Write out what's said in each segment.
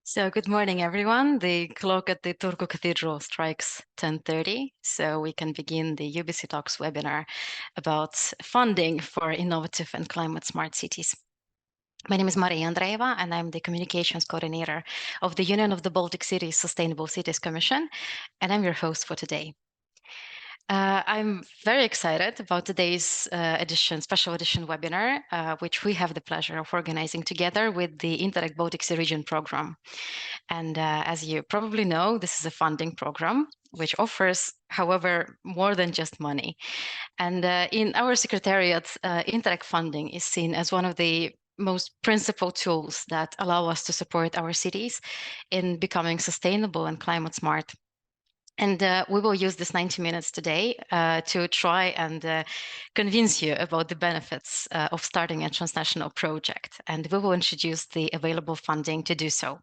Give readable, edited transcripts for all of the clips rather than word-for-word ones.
So good morning, everyone. The clock at the Turku Cathedral strikes 10:30, so we can begin the UBC Talks webinar about funding for innovative and climate-smart cities. My name is Maria Andreeva, and I'm the communications coordinator of the Union of the Baltic Cities Sustainable Cities Commission, and I'm your host for today. I'm very excited about today's special edition webinar, which we have the pleasure of organizing together with the Interreg Baltic Sea Region program. And as you probably know, this is a funding program which offers, however, more than just money. And in our secretariat, Interreg funding is seen as one of the most principal tools that allow us to support our cities in becoming sustainable and climate smart. And we will use this 90 minutes today to try and convince you about the benefits of starting a transnational project. And we will introduce the available funding to do so.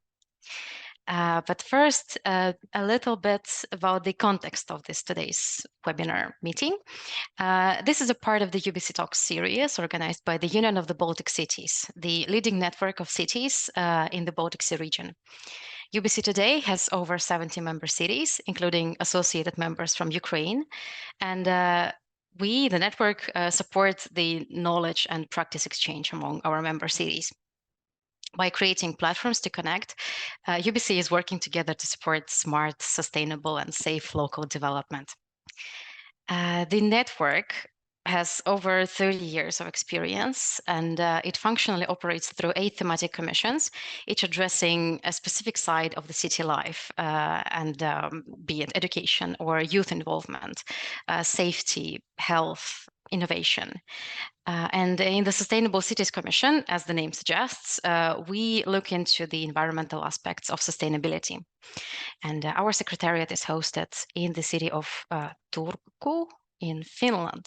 But first, a little bit about the context of today's webinar meeting. This is a part of the UBC Talks series organized by the Union of the Baltic Cities, the leading network of cities in the Baltic Sea region. UBC today has over 70 member cities, including associated members from Ukraine. And we, the network, support the knowledge and practice exchange among our member cities. By creating platforms to connect, UBC is working together to support smart, sustainable, and safe local development. The network has over 30 years of experience, and it functionally operates through 8 thematic commissions, each addressing a specific side of the city life, be it education or youth involvement, safety, health, innovation. And in the Sustainable Cities Commission, as the name suggests, we look into the environmental aspects of sustainability. And our secretariat is hosted in the city of Turku in Finland.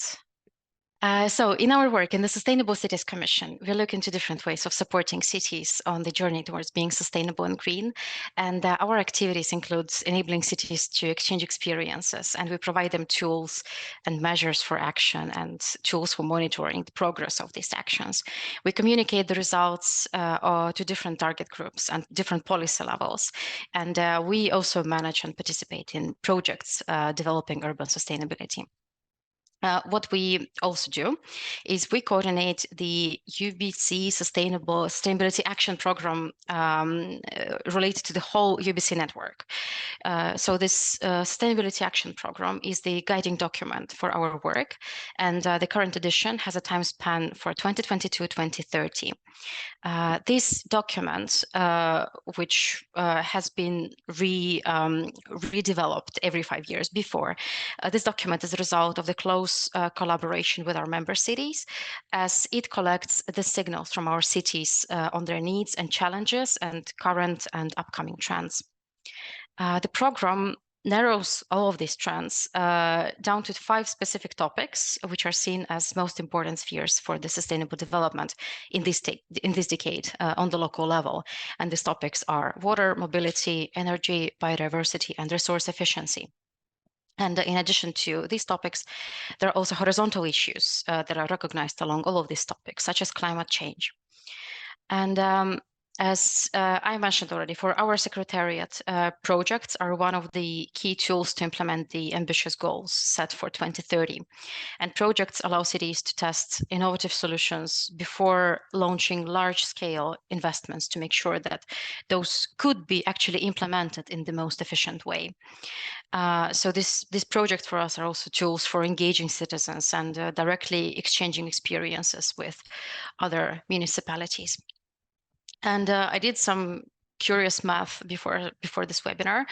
So in our work in the Sustainable Cities Commission, we look into different ways of supporting cities on the journey towards being sustainable and green. And our activities include enabling cities to exchange experiences, and we provide them tools and measures for action and tools for monitoring the progress of these actions. We communicate the results to different target groups and different policy levels. And we also manage and participate in projects developing urban sustainability. What we also do is we coordinate the UBC Sustainability Action Program related to the whole UBC network. So this Sustainability Action Program is the guiding document for our work, and the current edition has a time span for 2022-2030. This document, which has been redeveloped every 5 years before, this document is a result of the close collaboration with our member cities, as it collects the signals from our cities on their needs and challenges and current and upcoming trends. The program narrows all of these trends down to 5 specific topics, which are seen as most important spheres for the sustainable development in this decade on the local level. And these topics are water, mobility, energy, biodiversity, and resource efficiency. And in addition to these topics, there are also horizontal issues that are recognized along all of these topics, such as climate change. And as I mentioned already, for our secretariat, projects are one of the key tools to implement the ambitious goals set for 2030. And projects allow cities to test innovative solutions before launching large-scale investments to make sure that those could be actually implemented in the most efficient way. So these projects for us are also tools for engaging citizens and directly exchanging experiences with other municipalities. And I did some curious math before this webinar,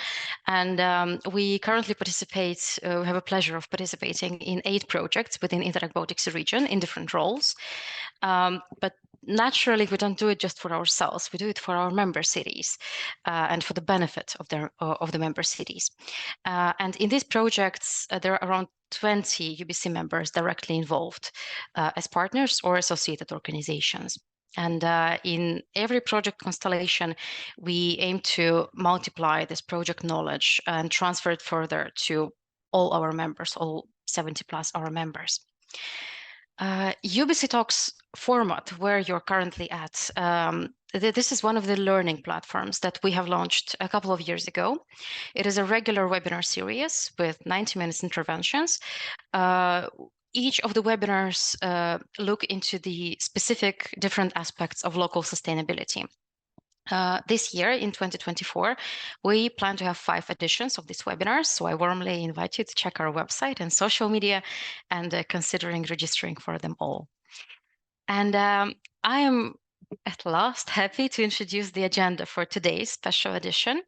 and we currently participate. We have a pleasure of participating in 8 projects within Interreg Baltic Sea region in different roles. But naturally, we don't do it just for ourselves. We do it for our member cities and for the benefit of the member cities. And in these projects, there are around 20 UBC members directly involved as partners or associated organizations. And in every project constellation, we aim to multiply this project knowledge and transfer it further to all our members, all 70 plus our members. UBC Talks format, where you're currently at, this is one of the learning platforms that we have launched a couple of years ago. It is a regular webinar series with 90 minutes interventions. Each of the webinars look into the specific different aspects of local sustainability. This year, in 2024, we plan to have 5 editions of these webinars, so I warmly invite you to check our website and social media and considering registering for them all. And I am at last happy to introduce the agenda for today's special edition.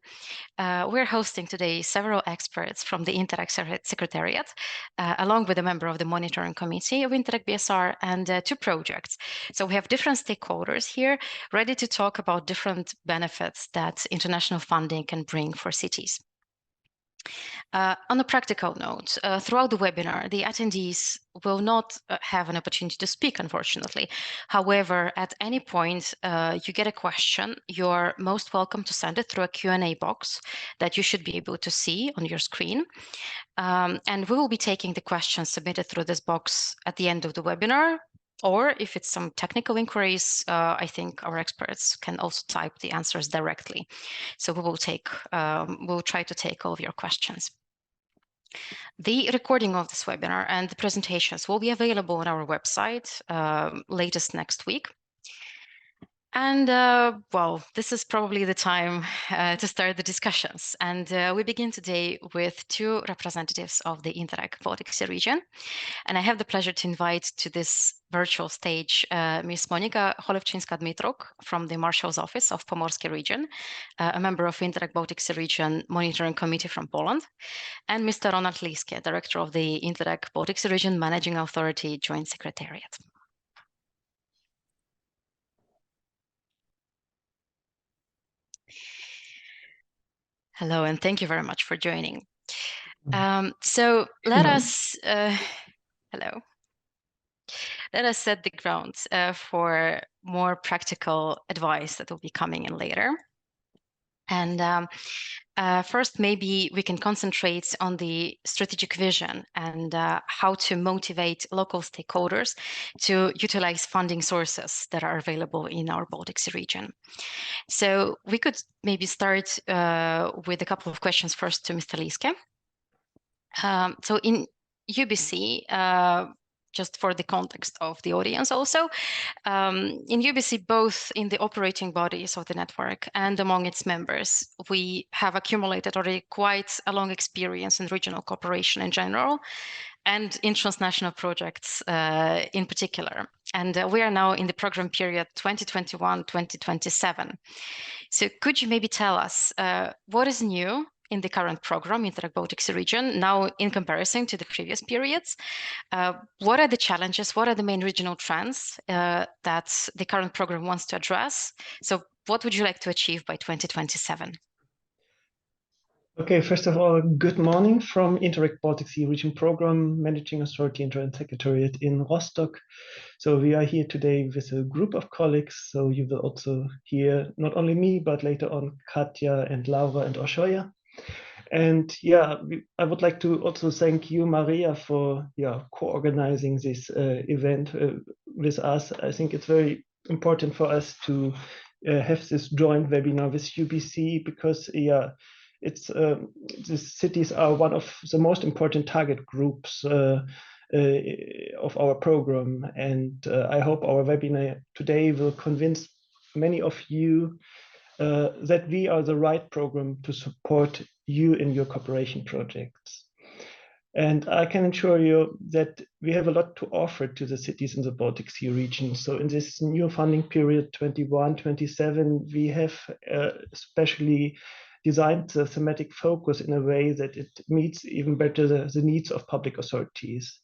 We're hosting today several experts from the Interreg Secretariat, along with a member of the monitoring committee of Interreg BSR and 2 projects. So we have different stakeholders here ready to talk about different benefits that international funding can bring for cities. On a practical note, throughout the webinar, the attendees will not have an opportunity to speak, unfortunately. However, at any point you get a question, you're most welcome to send it through a Q&A box that you should be able to see on your screen. And we will be taking the questions submitted through this box at the end of the webinar. Or if it's some technical inquiries, I think our experts can also type the answers directly. So we'll try to take all of your questions. The recording of this webinar and the presentations will be available on our website latest next week. And well, this is probably the time to start the discussions. And we begin today with 2 representatives of the Interreg Baltic Sea region. And I have the pleasure to invite to this virtual stage Ms. Monika Cholewczyńska-Dmitruk from the Marshal's Office of Pomorskie region, a member of Interreg Baltic Sea region monitoring committee from Poland, and Mr. Ronald Liske, director of the Interreg Baltic Sea region managing authority joint secretariat. Hello, and thank you very much for joining. So let us, hello. Let us set the ground for more practical advice that will be coming in later. And first, maybe we can concentrate on the strategic vision and how to motivate local stakeholders to utilize funding sources that are available in our Baltic Sea region. So we could maybe start with a couple of questions first to Mr. Liske. So in UBC, just for the context of the audience also, in UBC, both in the operating bodies of the network and among its members, we have accumulated already quite a long experience in regional cooperation in general and in transnational projects in particular. And we are now in the program period 2021-2027. So could you maybe tell us what is new in the current program, Interreg Baltic Sea region, now in comparison to the previous periods? What are the challenges? What are the main regional trends that the current program wants to address? So what would you like to achieve by 2027? Okay, first of all, good morning from Interreg Baltic Sea region program managing authority and joint secretariat in Rostock. So we are here today with a group of colleagues. So you will also hear not only me, but later on Katja and Laura and Oshoya. And yeah, I would like to also thank you, Maria, for co-organizing this event with us. I think it's very important for us to have this joint webinar with UBC because it's the cities are one of the most important target groups of our program, and I hope our webinar today will convince many of you that we are the right program to support you in your cooperation projects. And I can assure you that we have a lot to offer to the cities in the Baltic Sea region. So in this new funding period, 21-27, we have especially designed the thematic focus in a way that it meets even better the needs of public authorities.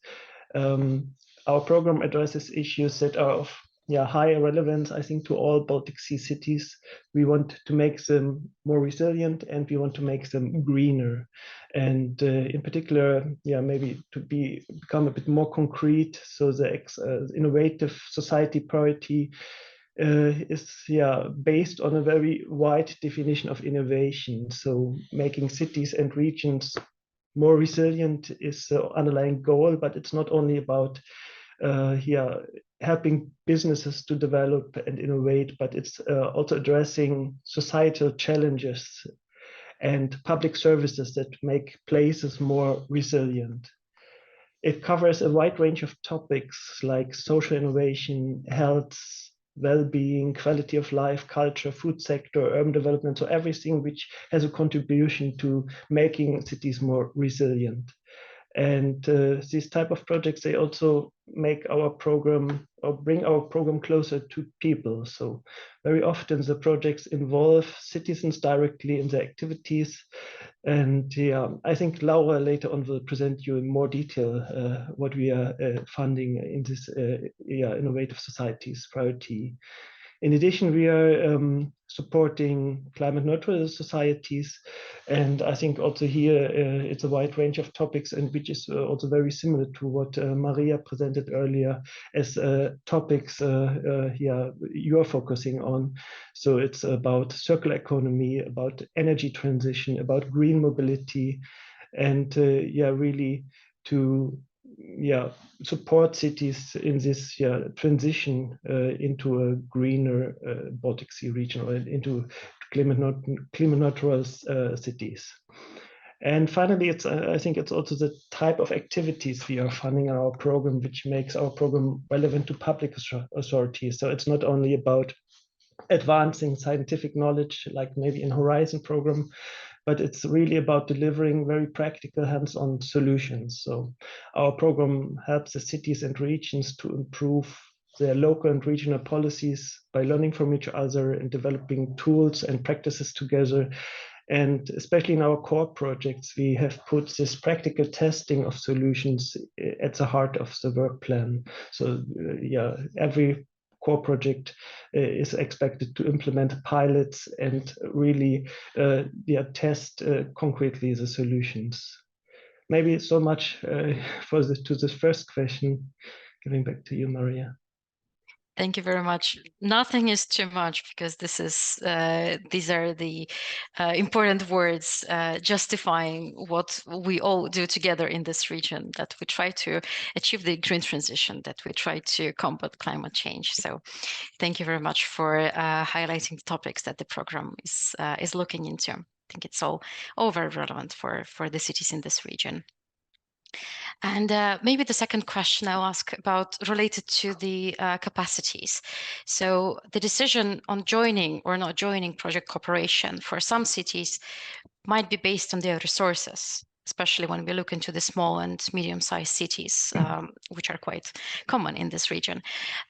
Our program addresses issues that are of high relevance, I think, to all Baltic Sea cities. We want to make them more resilient and we want to make them greener. And in particular, maybe to become a bit more concrete. So the innovative society priority is based on a very wide definition of innovation. So making cities and regions more resilient is the underlying goal, but it's not only about here helping businesses to develop and innovate, but it's also addressing societal challenges and public services that make places more resilient. It covers a wide range of topics like social innovation, health, well-being, quality of life, culture, food sector, urban development, so everything which has a contribution to making cities more resilient. And these type of projects, they also make our program or bring our program closer to people. So very often the projects involve citizens directly in their activities. And yeah, I think Laura later on will present you in more detail what we are funding in this Innovative Societies priority. In addition, we are supporting climate neutral societies. And I think also here it's a wide range of topics, and which is also very similar to what Maria presented earlier as topics here you're focusing on. So it's about circular economy, about energy transition, about green mobility, and yeah, really to support cities in this transition into a greener Baltic Sea region, or into climate neutral cities. And finally, I think it's also the type of activities we are funding in our program, which makes our program relevant to public authorities. So it's not only about advancing scientific knowledge, like maybe in Horizon program, but it's really about delivering very practical hands-on solutions. So our program helps the cities and regions to improve their local and regional policies by learning from each other and developing tools and practices together. And especially in our core projects, we have put this practical testing of solutions at the heart of the work plan. So yeah, every core project is expected to implement pilots and really test concretely the solutions. Maybe so much to this first question. Giving back to you, Maria. Thank you very much. Nothing is too much, because this is these are the important words justifying what we all do together in this region, that we try to achieve the green transition, that we try to combat climate change. So thank you very much for highlighting the topics that the program is looking into. I think it's all very relevant for the cities in this region. And maybe the second question I'll ask about related to the capacities. So the decision on joining or not joining project cooperation for some cities might be based on their resources, especially when we look into the small and medium-sized cities, which are quite common in this region.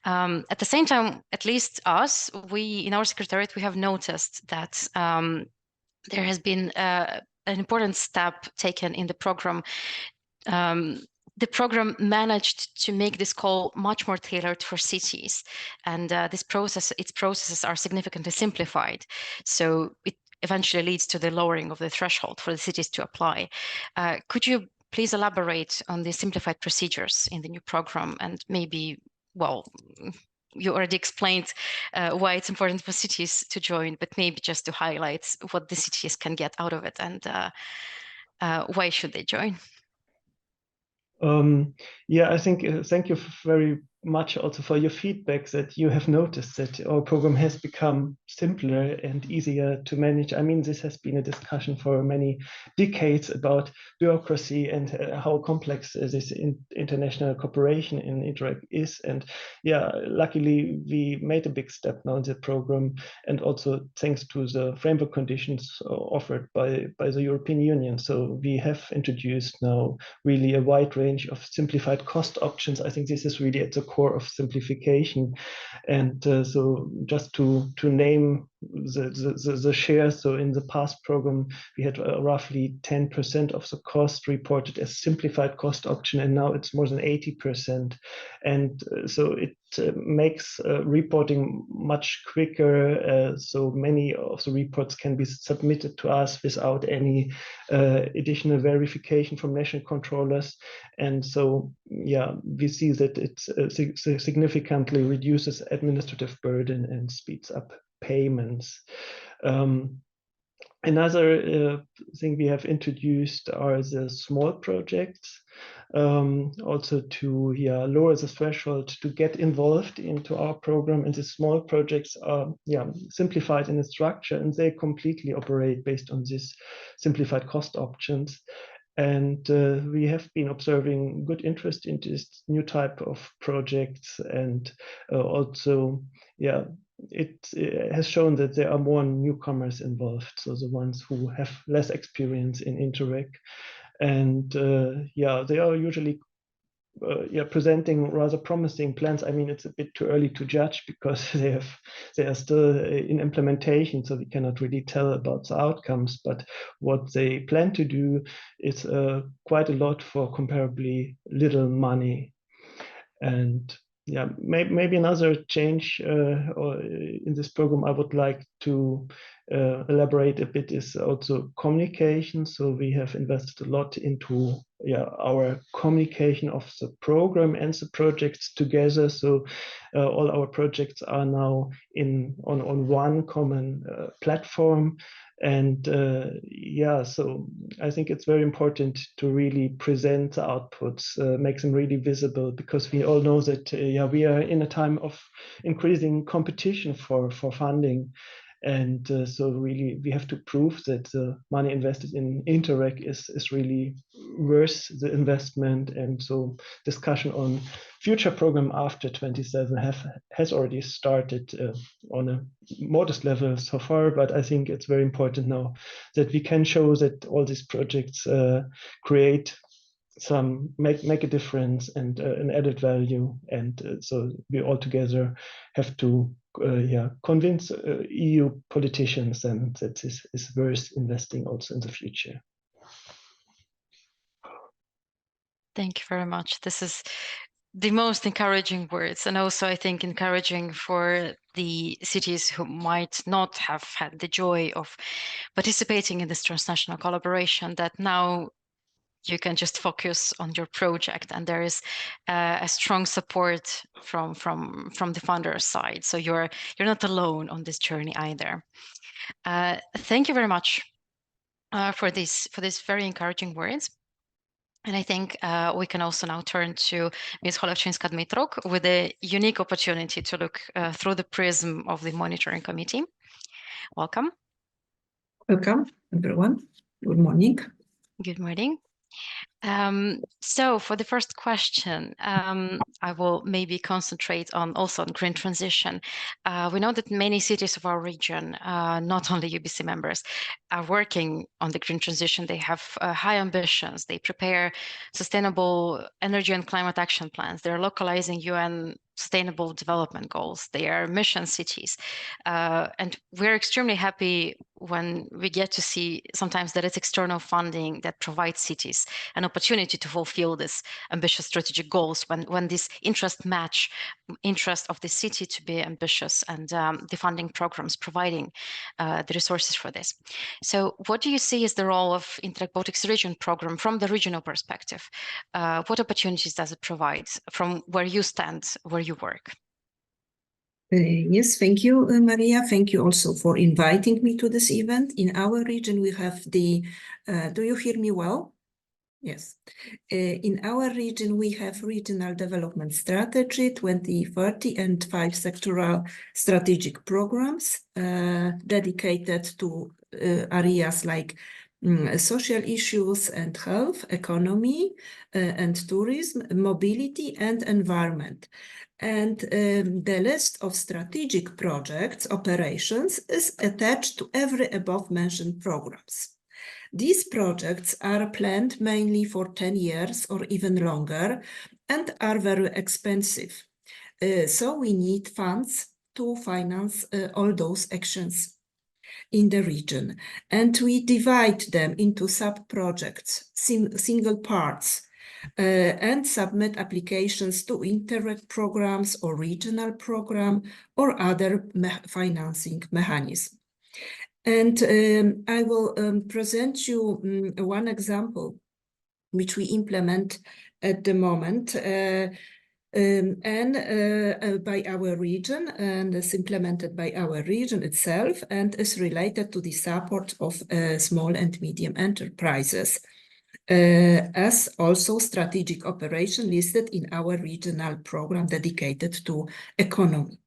At the same time, at least us, we in our secretariat, we have noticed that there has been an important step taken in the program. The program managed to make this call much more tailored for cities, and its processes are significantly simplified. So it eventually leads to the lowering of the threshold for the cities to apply. Could you please elaborate on the simplified procedures in the new program, and maybe, well, you already explained why it's important for cities to join, but maybe just to highlight what the cities can get out of it, and why should they join? Yeah, I think thank you very much also for your feedback, that you have noticed that our program has become simpler and easier to manage. I mean, this has been a discussion for many decades about bureaucracy and how complex this international cooperation in Interreg is. And yeah, luckily we made a big step now in the program, and also thanks to the framework conditions offered by the European Union. So we have introduced now really a wide range of simplified cost options. I think this is really at the core of simplification. And so just to name the share, so in the past program we had roughly 10% of the cost reported as simplified cost option, and now it's more than 80%. And so it makes reporting much quicker, so many of the reports can be submitted to us without any additional verification from national controllers. And so yeah, we see that it significantly reduces administrative burden and speeds up payments. Another thing we have introduced are the small projects, also to lower the threshold to get involved into our program. And the small projects are simplified in the structure, and they completely operate based on these simplified cost options. And we have been observing good interest in this new type of projects, and also, it has shown that there are more newcomers involved, so the ones who have less experience in Interreg. And they are usually presenting rather promising plans. I mean, it's a bit too early to judge because they are still in implementation, so we cannot really tell about the outcomes. But what they plan to do is quite a lot for comparably little money. And maybe another change in this program I would like to elaborate a bit is also communication. So we have invested a lot into our communication of the program and the projects together. So all our projects are now on one common platform. And so I think it's very important to really present the outputs, make them really visible, because we all know that we are in a time of increasing competition for funding. And so really we have to prove that the money invested in Interreg is really worth the investment. And so discussion on future program after 27 has already started on a modest level so far, but I think it's very important now that we can show that all these projects create make a difference and an added value. And so we all together have to convince EU politicians then that this is worth investing also in the future. Thank you very much. This is the most encouraging words, and also I think encouraging for the cities who might not have had the joy of participating in this transnational collaboration, that now you can just focus on your project, and there is a strong support from the funders' side. So you're not alone on this journey either. Thank you very much for these very encouraging words. And I think we can also now turn to Ms. Cholewczyńska-Dmytruk with a unique opportunity to look through the prism of the monitoring committee. Welcome. Welcome, everyone. Good morning. Good morning. So for the first question, I will maybe concentrate on green transition. We know that many cities of our region, not only UBC members, are working on the green transition. They have high ambitions. They prepare sustainable energy and climate action plans. They're localizing UN Sustainable Development Goals. They are mission cities. And we're extremely happy when we get to see sometimes that it's external funding that provides cities an opportunity to fulfill this ambitious strategic goals, when this interest match interest of the city to be ambitious, and the funding programs providing the resources for this. So what do you see as the role of Interreg Baltics Region program from the regional perspective? What opportunities does it provide from where you stand, where you work? Yes, thank you, Maria. Thank you also for inviting me to this event. In our region, we have the, do you hear me well? Yes. In our region, we have Regional Development Strategy 2030 and 5 sectoral strategic programs dedicated to areas like social issues and health, economy and tourism, mobility and environment. And the list of strategic projects, operations, is attached to every above-mentioned programs. These projects are planned mainly for 10 years or even longer and are very expensive. So we need funds to finance all those actions in the region. And we divide them into sub-projects, single parts, and submit applications to Interreg programs or regional program or other financing mechanism. And I will present you one example which we implement at the moment. by our region, and is implemented by our region itself, and is related to the support of small and medium enterprises, as also strategic operation listed in our regional program dedicated to economy.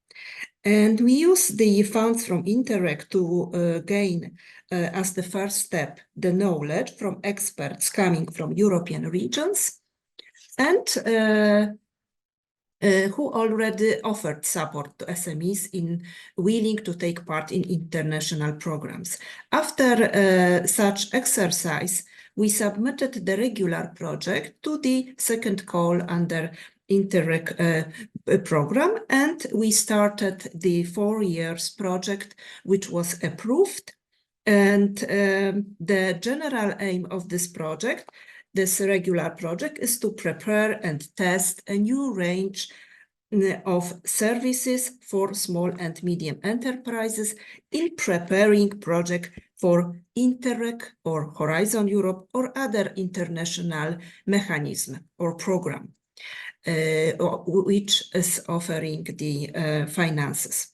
And we use the funds from Interreg to gain, as the first step, the knowledge from experts coming from European regions, and who already offered support to SMEs in willing to take part in international programs. After such exercise, we submitted the regular project to the second call under Interreg program, and we started the 4 years project, which was approved. And the general aim of this project, this regular project, is to prepare and test a new range of services for small and medium enterprises in preparing project for Interreg or Horizon Europe or other international mechanism or program, which is offering the finances.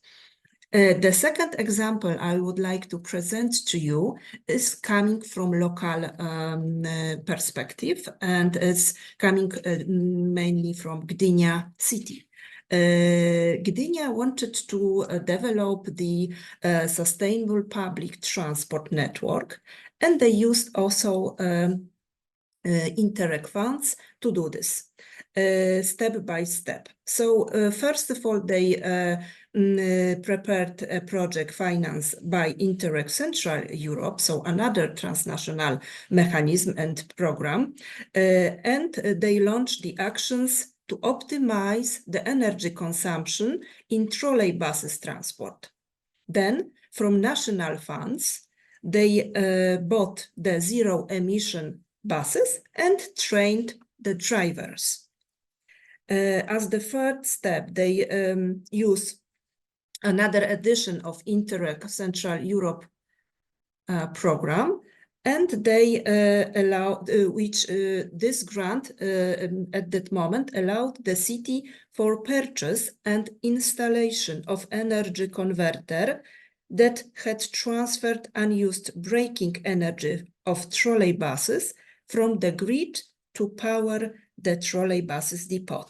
The second example I would like to present to you is coming from local perspective, and it's coming mainly from Gdynia city. Gdynia wanted to develop the sustainable public transport network, and they used also Interreg funds to do this step by step. So first of all, they prepared a project financed by Interreg Central Europe, so another transnational mechanism and program, and they launched the actions to optimize the energy consumption in trolley buses transport. Then, from national funds, they bought the zero-emission buses and trained the drivers. As the third step, they use another edition of Interreg Central Europe program, and they allowed, this grant at that moment allowed the city for purchase and installation of energy converter that had transferred unused braking energy of trolley buses from the grid to power the trolley buses depot.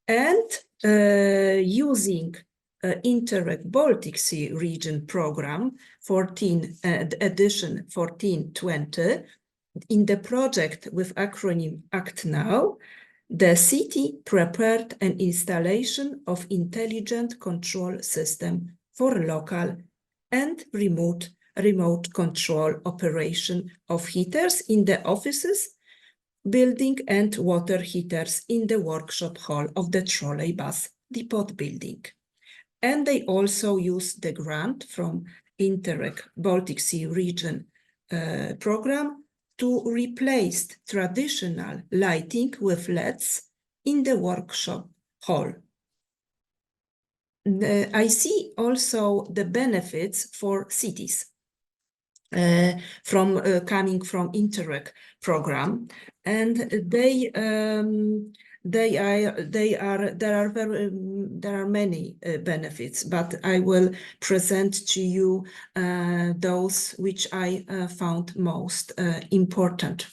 And using Interreg Baltic Sea Region Program edition 1420, in the project with acronym ACT NOW, the city prepared an installation of intelligent control system for local and remote control operation of heaters in the offices building and water heaters in the workshop hall of the trolley bus depot building. And they also used the grant from Interreg Baltic Sea Region program to replace traditional lighting with LEDs in the workshop hall. I see also the benefits for cities coming from Interreg program, and there are many benefits, but I will present to you those which I found most important.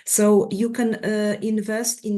So you can invest in,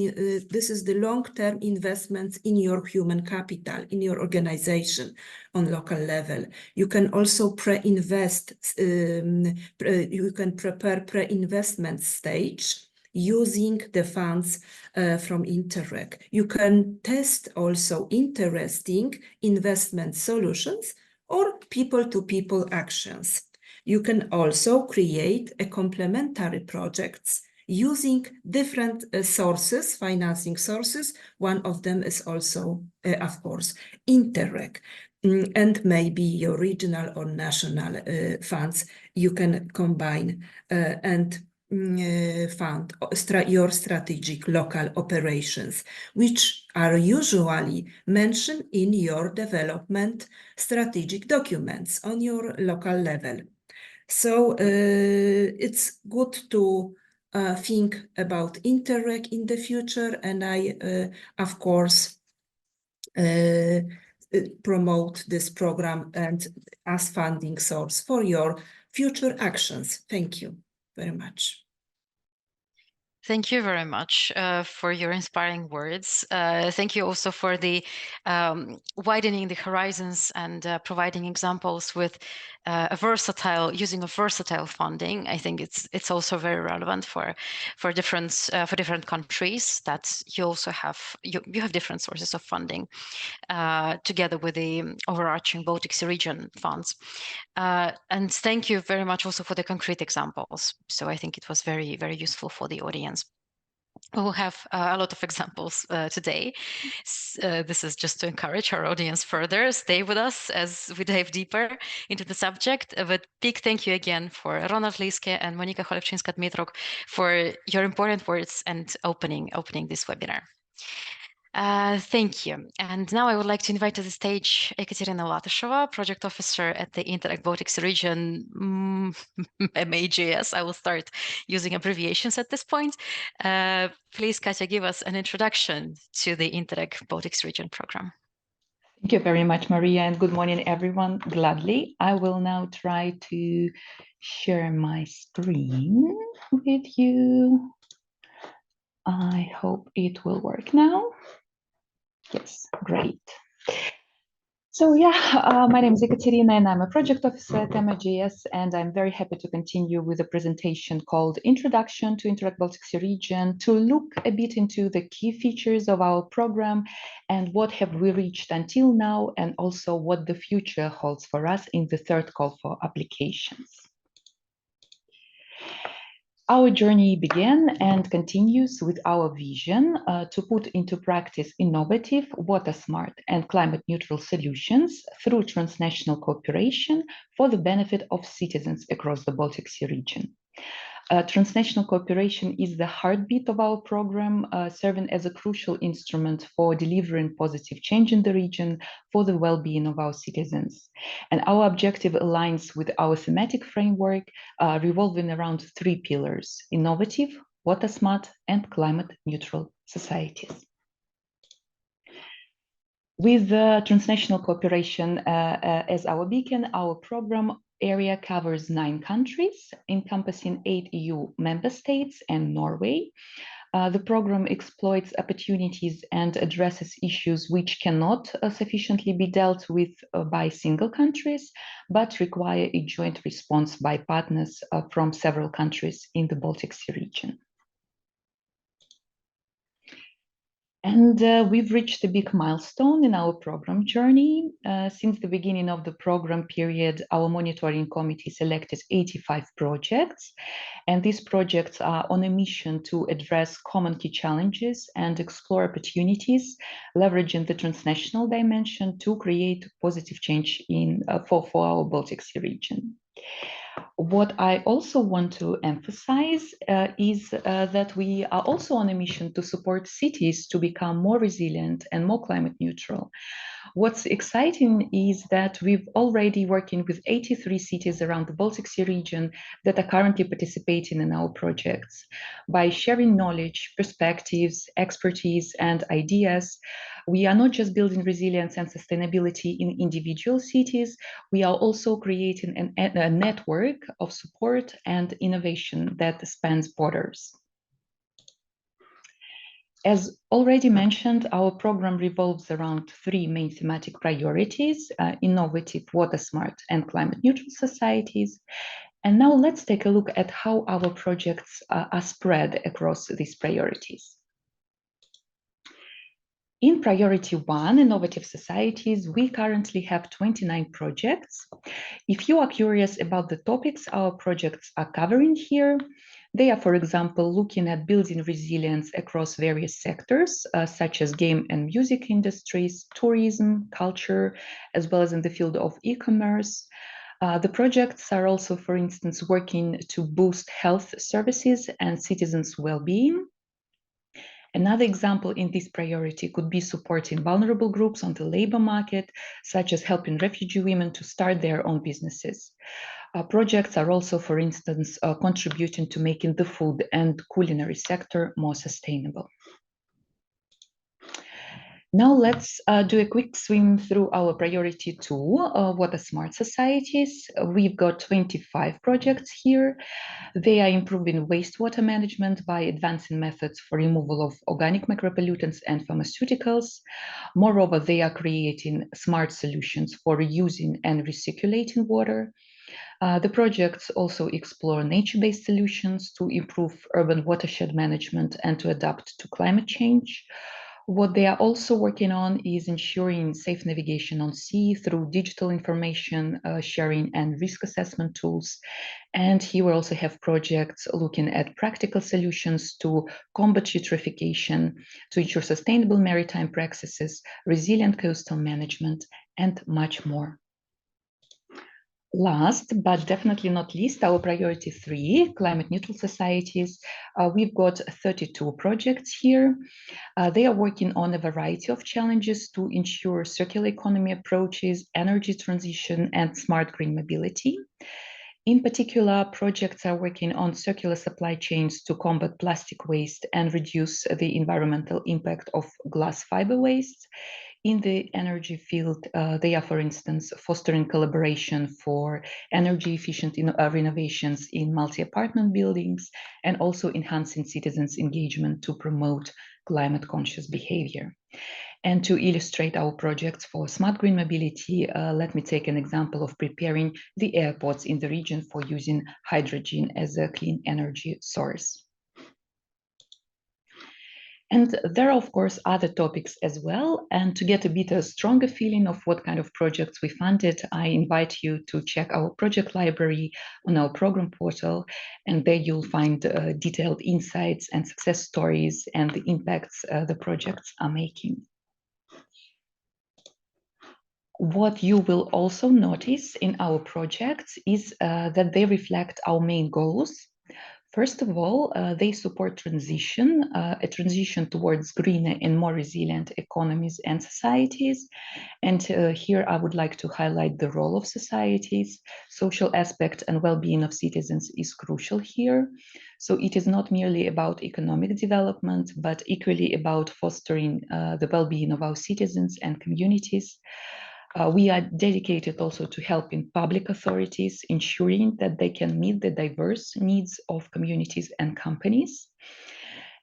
this is the long-term investments in your human capital, in your organization on local level. You can also pre-invest, you can prepare pre-investment stage using the funds from Interreg. You can test also interesting investment solutions or people-to-people actions. You can also create a complementary projects using different sources, financing sources. One of them is also, of course, Interreg. And maybe your regional or national funds you can combine and fund your strategic local operations, which are usually mentioned in your development strategic documents on your local level. So it's good to think about Interreg in the future, and I, of course, promote this program and as funding source for your future actions. Thank you very much. Thank you very much for your inspiring words. Thank you also for the widening the horizons and providing examples with using a versatile funding. I think it's also very relevant for different countries, that you also have you have different sources of funding together with the overarching Baltic Sea region funds. And thank you very much also for the concrete examples. So I think it was very, very useful for the audience. We'll have a lot of examples today. This is just to encourage our audience further. Stay with us as we dive deeper into the subject. But big thank you again for Ronald Liske and Monika Cholewczyńska-Dmytruk for your important words and opening this webinar. Thank you. And now I would like to invite to the stage Ekaterina Latashova, Project Officer at the Interreg Baltic Sea Region, MAJS. I will start using abbreviations at this point. Please, Katya, give us an introduction to the Interreg Baltic Sea Region program. Thank you very much, Maria, and good morning, everyone. Gladly, I will now try to share my screen with you. I hope it will work now. Yes, great. So yeah, my name is Ekaterina and I'm a project officer at MAJS, and I'm very happy to continue with a presentation called Introduction to Interreg Baltic Sea Region, to look a bit into the key features of our program and what have we reached until now, and also what the future holds for us in the third call for applications. Our journey began and continues with our vision to put into practice innovative, water-smart and climate-neutral solutions through transnational cooperation for the benefit of citizens across the Baltic Sea region. Transnational cooperation is the heartbeat of our program, serving as a crucial instrument for delivering positive change in the region for the well-being of our citizens. And our objective aligns with our thematic framework, revolving around three pillars: innovative, water-smart, and climate-neutral societies. With transnational cooperation as our beacon, our program area covers 9 countries, encompassing 8 EU member states and Norway. The program exploits opportunities and addresses issues which cannot sufficiently be dealt with by single countries, but require a joint response by partners from several countries in the Baltic Sea region. And we've reached a big milestone in our program journey. Since the beginning of the program period, our monitoring committee selected 85 projects, and these projects are on a mission to address common key challenges and explore opportunities, leveraging the transnational dimension to create positive change for our Baltic Sea region. What I also want to emphasize is that we are also on a mission to support cities to become more resilient and more climate neutral. What's exciting is that we've already working with 83 cities around the Baltic Sea region that are currently participating in our projects. By sharing knowledge, perspectives, expertise, and ideas, we are not just building resilience and sustainability in individual cities, we are also creating a network of support and innovation that spans borders. As already mentioned, our program revolves around 3 main thematic priorities: innovative, water-smart, and climate-neutral societies. And now let's take a look at how our projects are spread across these priorities. In priority 1, innovative societies, we currently have 29 projects. If you are curious about the topics our projects are covering here, they are, for example, looking at building resilience across various sectors, such as game and music industries, tourism, culture, as well as in the field of e-commerce. The projects are also, for instance, working to boost health services and citizens' well-being. Another example in this priority could be supporting vulnerable groups on the labor market, such as helping refugee women to start their own businesses. Projects are also, for instance, contributing to making the food and culinary sector more sustainable. Now let's do a quick swim through our priority 2, what are smart societies. We've got 25 projects here. They are improving wastewater management by advancing methods for removal of organic micropollutants and pharmaceuticals. Moreover, they are creating smart solutions for reusing and recirculating water. The projects also explore nature-based solutions to improve urban watershed management and to adapt to climate change. What they are also working on is ensuring safe navigation on sea through digital information sharing and risk assessment tools. And here we also have projects looking at practical solutions to combat eutrophication, to ensure sustainable maritime practices, resilient coastal management, and much more. Last, but definitely not least, our priority 3, climate neutral societies. We've got 32 projects here. They are working on a variety of challenges to ensure circular economy approaches, energy transition, and smart green mobility. In particular, projects are working on circular supply chains to combat plastic waste and reduce the environmental impact of glass fiber waste. In the energy field, they are, for instance, fostering collaboration for energy efficient renovations in multi-apartment buildings and also enhancing citizens' engagement to promote climate conscious behavior. And to illustrate our projects for smart green mobility, let me take an example of preparing the airports in the region for using hydrogen as a clean energy source. And there are, of course, other topics as well. And to get a bit a stronger feeling of what kind of projects we funded, I invite you to check our project library on our program portal. And there you'll find detailed insights and success stories and the impacts the projects are making. What you will also notice in our projects is that they reflect our main goals. First of all, they support transition, a transition towards greener and more resilient economies and societies. And here I would like to highlight the role of societies. Social aspect and well-being of citizens is crucial here. So it is not merely about economic development, but equally about fostering the well-being of our citizens and communities. We are dedicated also to helping public authorities, ensuring that they can meet the diverse needs of communities and companies.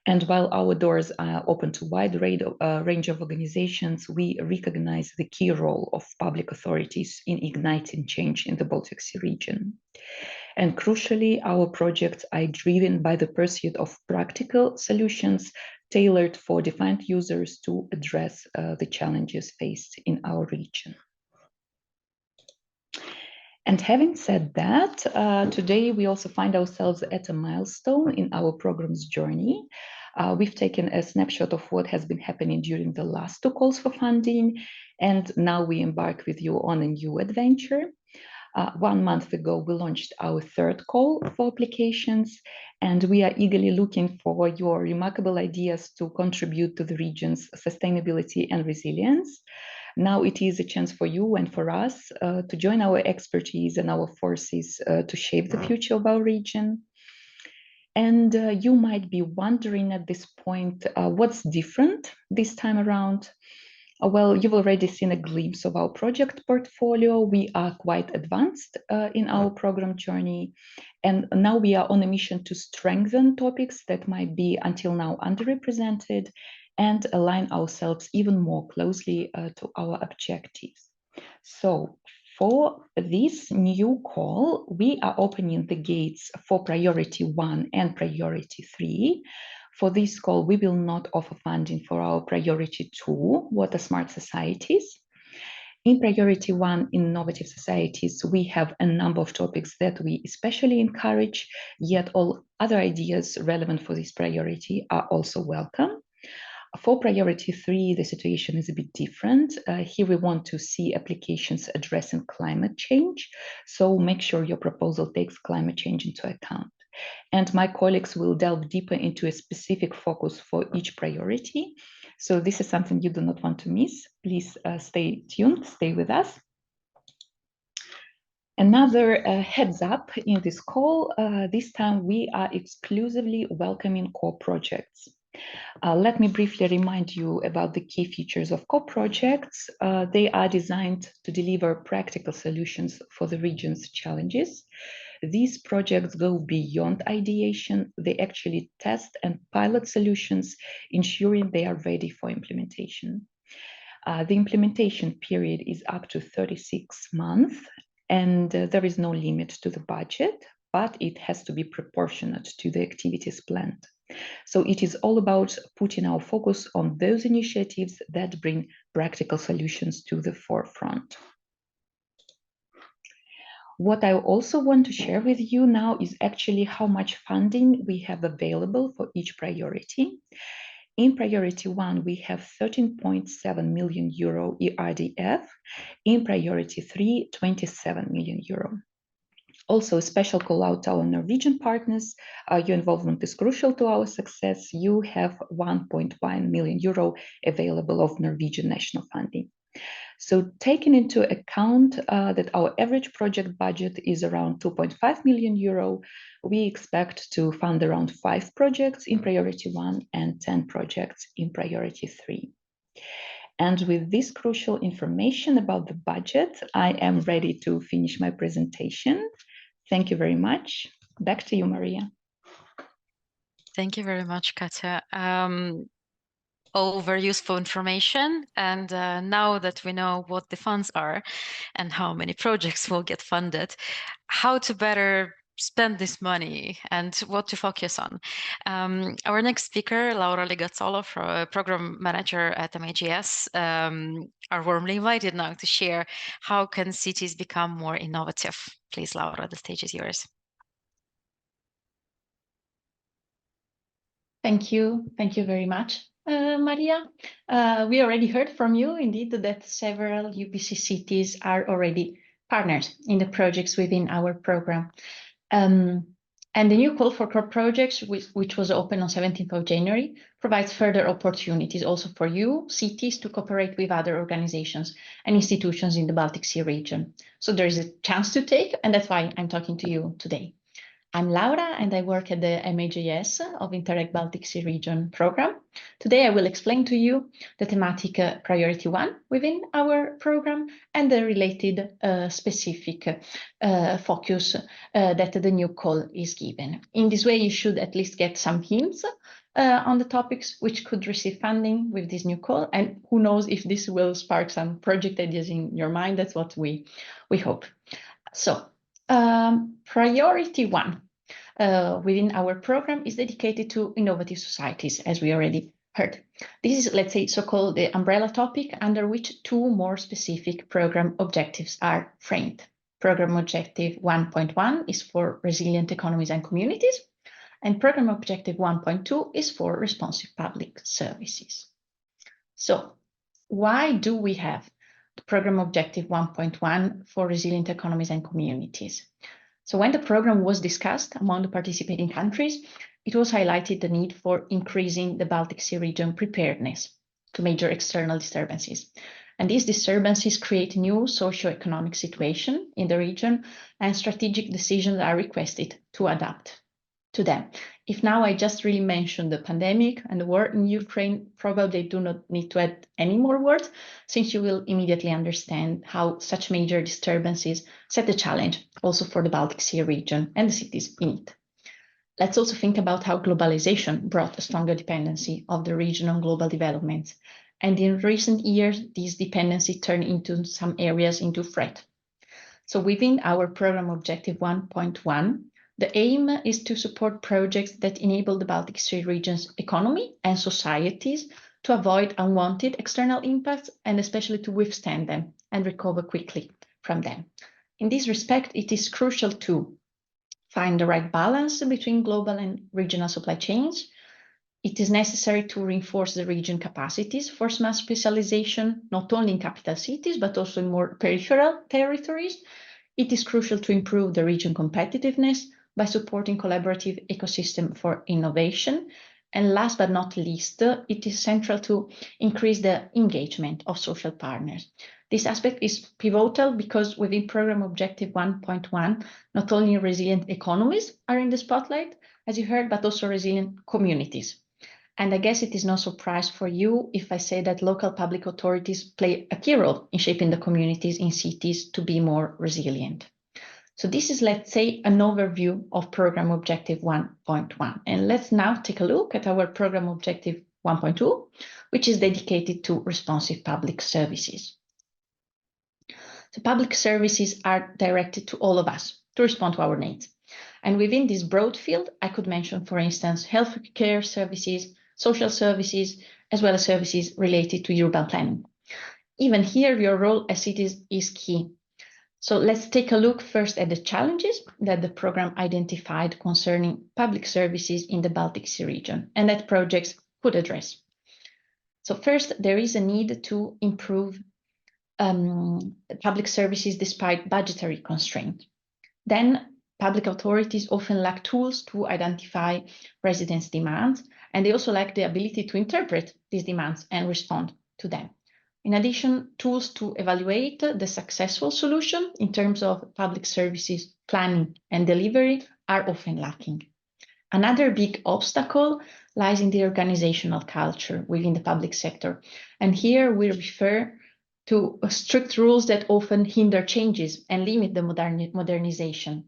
And while our doors are open to a wide range of organizations, we recognize the key role of public authorities in igniting change in the Baltic Sea region. And crucially, our projects are driven by the pursuit of practical solutions tailored for defined users to address the challenges faced in our region. And having said that, today we also find ourselves at a milestone in our program's journey. We've taken a snapshot of what has been happening during the last 2 calls for funding, and now we embark with you on a new adventure. 1 month ago, we launched our 3rd call for applications, and we are eagerly looking for your remarkable ideas to contribute to the region's sustainability and resilience. Now it is a chance for you and for us to join our expertise and our forces to shape the future of our region. And you might be wondering at this point, what's different this time around? Well, you've already seen a glimpse of our project portfolio. We are quite advanced in our program journey. And now we are on a mission to strengthen topics that might be until now underrepresented and align ourselves even more closely to our objectives. So for this new call, we are opening the gates for priority 1 and priority 3. For this call, we will not offer funding for our priority 2, water smart societies. In priority 1, innovative societies, we have a number of topics that we especially encourage, yet all other ideas relevant for this priority are also welcome. For priority 3, the situation is a bit different. Here we want to see applications addressing climate change. So make sure your proposal takes climate change into account. And my colleagues will delve deeper into a specific focus for each priority. So this is something you do not want to miss. Please stay tuned, stay with us. Another heads up in this call, this time we are exclusively welcoming co-projects. Let me briefly remind you about the key features of co-projects. They are designed to deliver practical solutions for the region's challenges. These projects go beyond ideation. They actually test and pilot solutions, ensuring they are ready for implementation. The implementation period is up to 36 months, and there is no limit to the budget, but it has to be proportionate to the activities planned. So it is all about putting our focus on those initiatives that bring practical solutions to the forefront. What I also want to share with you now is actually how much funding we have available for each priority. In priority 1, we have 13.7 million euro ERDF. In priority 3, 27 million euro. Also, a special call out to our Norwegian partners. Your involvement is crucial to our success. You have 1.1 million euro available of Norwegian national funding. So taking into account that our average project budget is around 2.5 million euro, we expect to fund around 5 projects in priority 1 and 10 projects in priority 3. And with this crucial information about the budget, I am ready to finish my presentation. Thank you very much. Back to you, Maria. Thank you very much, Katja. All very useful information. And now that we know what the funds are and how many projects will get funded, how to better spend this money and what to focus on. Our next speaker, Laura Ligazzolo, program manager at MAGS, are warmly invited now to share how can cities become more innovative. Please, Laura, the stage is yours. Thank you. Thank you very much, Maria. We already heard from you, indeed, that several UBC cities are already partners in the projects within our program. And the new call for core projects, which was open on 17th of January, provides further opportunities also for you, cities, to cooperate with other organizations and institutions in the Baltic Sea region. So there is a chance to take, and that's why I'm talking to you today. I'm Laura, and I work at the MAGS of Interreg Baltic Sea Region program. Today, I will explain to you the thematic priority 1 within our program and the related specific focus that the new call is given. In this way, you should at least get some hints on the topics which could receive funding with this new call. And who knows if this will spark some project ideas in your mind. That's what we hope. So, priority 1 within our program is dedicated to innovative societies, as we already heard. This is, let's say, so-called the umbrella topic under which 2 more specific program objectives are framed. Program objective 1.1 is for resilient economies and communities, and program objective 1.2 is for responsive public services. So, why do we have the program objective 1.1 for resilient economies and communities? So when the program was discussed among the participating countries, it was highlighted the need for increasing the Baltic Sea region preparedness to major external disturbances. And these disturbances create a new socio-economic situation in the region, and strategic decisions are requested to adapt to them. If now I just really mentioned the pandemic and the war in Ukraine, probably I do not need to add any more words, since you will immediately understand how such major disturbances set a challenge also for the Baltic Sea region and the cities in it. Let's also think about how globalization brought a stronger dependency of the region on global developments. And in recent years, these dependencies turned into some areas into threat. So within our program objective 1.1, the aim is to support projects that enable the Baltic Sea region's economy and societies to avoid unwanted external impacts, and especially to withstand them and recover quickly from them. In this respect, it is crucial to find the right balance between global and regional supply chains. It is necessary to reinforce the region capacities for smart specialization, not only in capital cities, but also in more peripheral territories. It is crucial to improve the region competitiveness by supporting collaborative ecosystem for innovation. And last but not least, it is central to increase the engagement of social partners. This aspect is pivotal because within Program Objective 1.1, not only resilient economies are in the spotlight, as you heard, but also resilient communities. And I guess it is no surprise for you if I say that local public authorities play a key role in shaping the communities in cities to be more resilient. So this is, let's say, an overview of Program Objective 1.1. And let's now take a look at our Program Objective 1.2, which is dedicated to responsive public services. So public services are directed to all of us to respond to our needs. And within this broad field, I could mention, for instance, healthcare services, social services, as well as services related to urban planning. Even here, your role as cities is key. So let's take a look first at the challenges that the program identified concerning public services in the Baltic Sea region and that projects could address. So first, there is a need to improve public services despite budgetary constraints. Then public authorities often lack tools to identify residents' demands, and they also lack the ability to interpret these demands and respond to them. In addition, tools to evaluate the successful solution in terms of public services planning and delivery are often lacking. Another big obstacle lies in the organizational culture within the public sector. And here we refer to strict rules that often hinder changes and limit the modernization.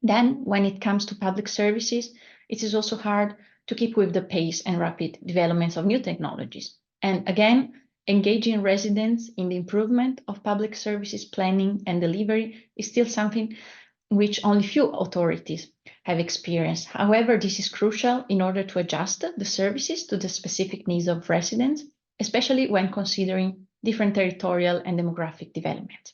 Then, when it comes to public services, it is also hard to keep with the pace and rapid developments of new technologies. And again, engaging residents in the improvement of public services planning and delivery is still something which only few authorities have experienced. However, this is crucial in order to adjust the services to the specific needs of residents, especially when considering different territorial and demographic development.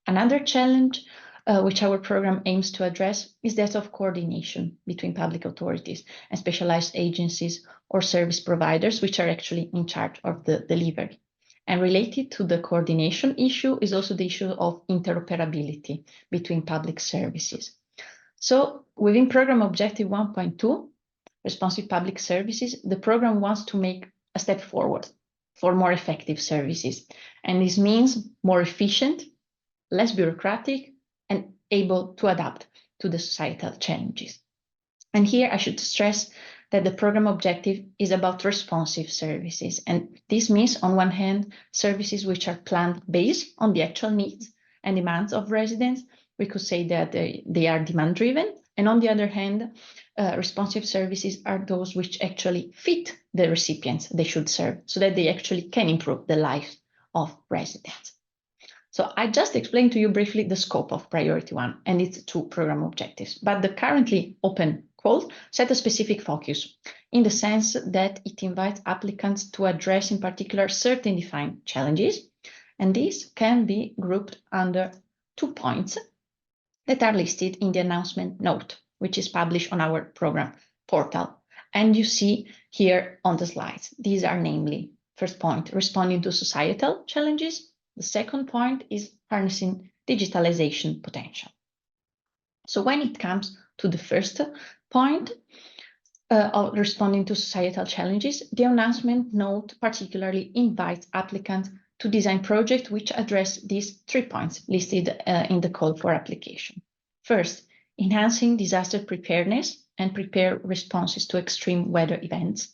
Another challenge which our program aims to address is that of coordination between public authorities and specialized agencies or service providers, which are actually in charge of the delivery. And related to the coordination issue is also the issue of interoperability between public services. So within Program Objective 1.2, Responsive Public Services, the program wants to make a step forward for more effective services. And this means more efficient, less bureaucratic, and able to adapt to the societal challenges. And here I should stress that the program objective is about responsive services. And this means, on one hand, services which are planned based on the actual needs and demands of residents. We could say that they are demand-driven. And on the other hand, responsive services are those which actually fit the recipients they should serve, so that they actually can improve the life of residents. So I just explained to you briefly the scope of Priority 1 and its two program objectives, but the currently open calls set a specific focus in the sense that it invites applicants to address in particular certain defined challenges, and these can be grouped under 2 points that are listed in the announcement note, which is published on our program portal. And you see here on the slides, these are namely, first point, responding to societal challenges. The second point is harnessing digitalization potential. So when it comes to the first point of responding to societal challenges, the announcement note particularly invites applicants to design projects which address these 3 points listed in the call for application. First, enhancing disaster preparedness and prepare responses to extreme weather events.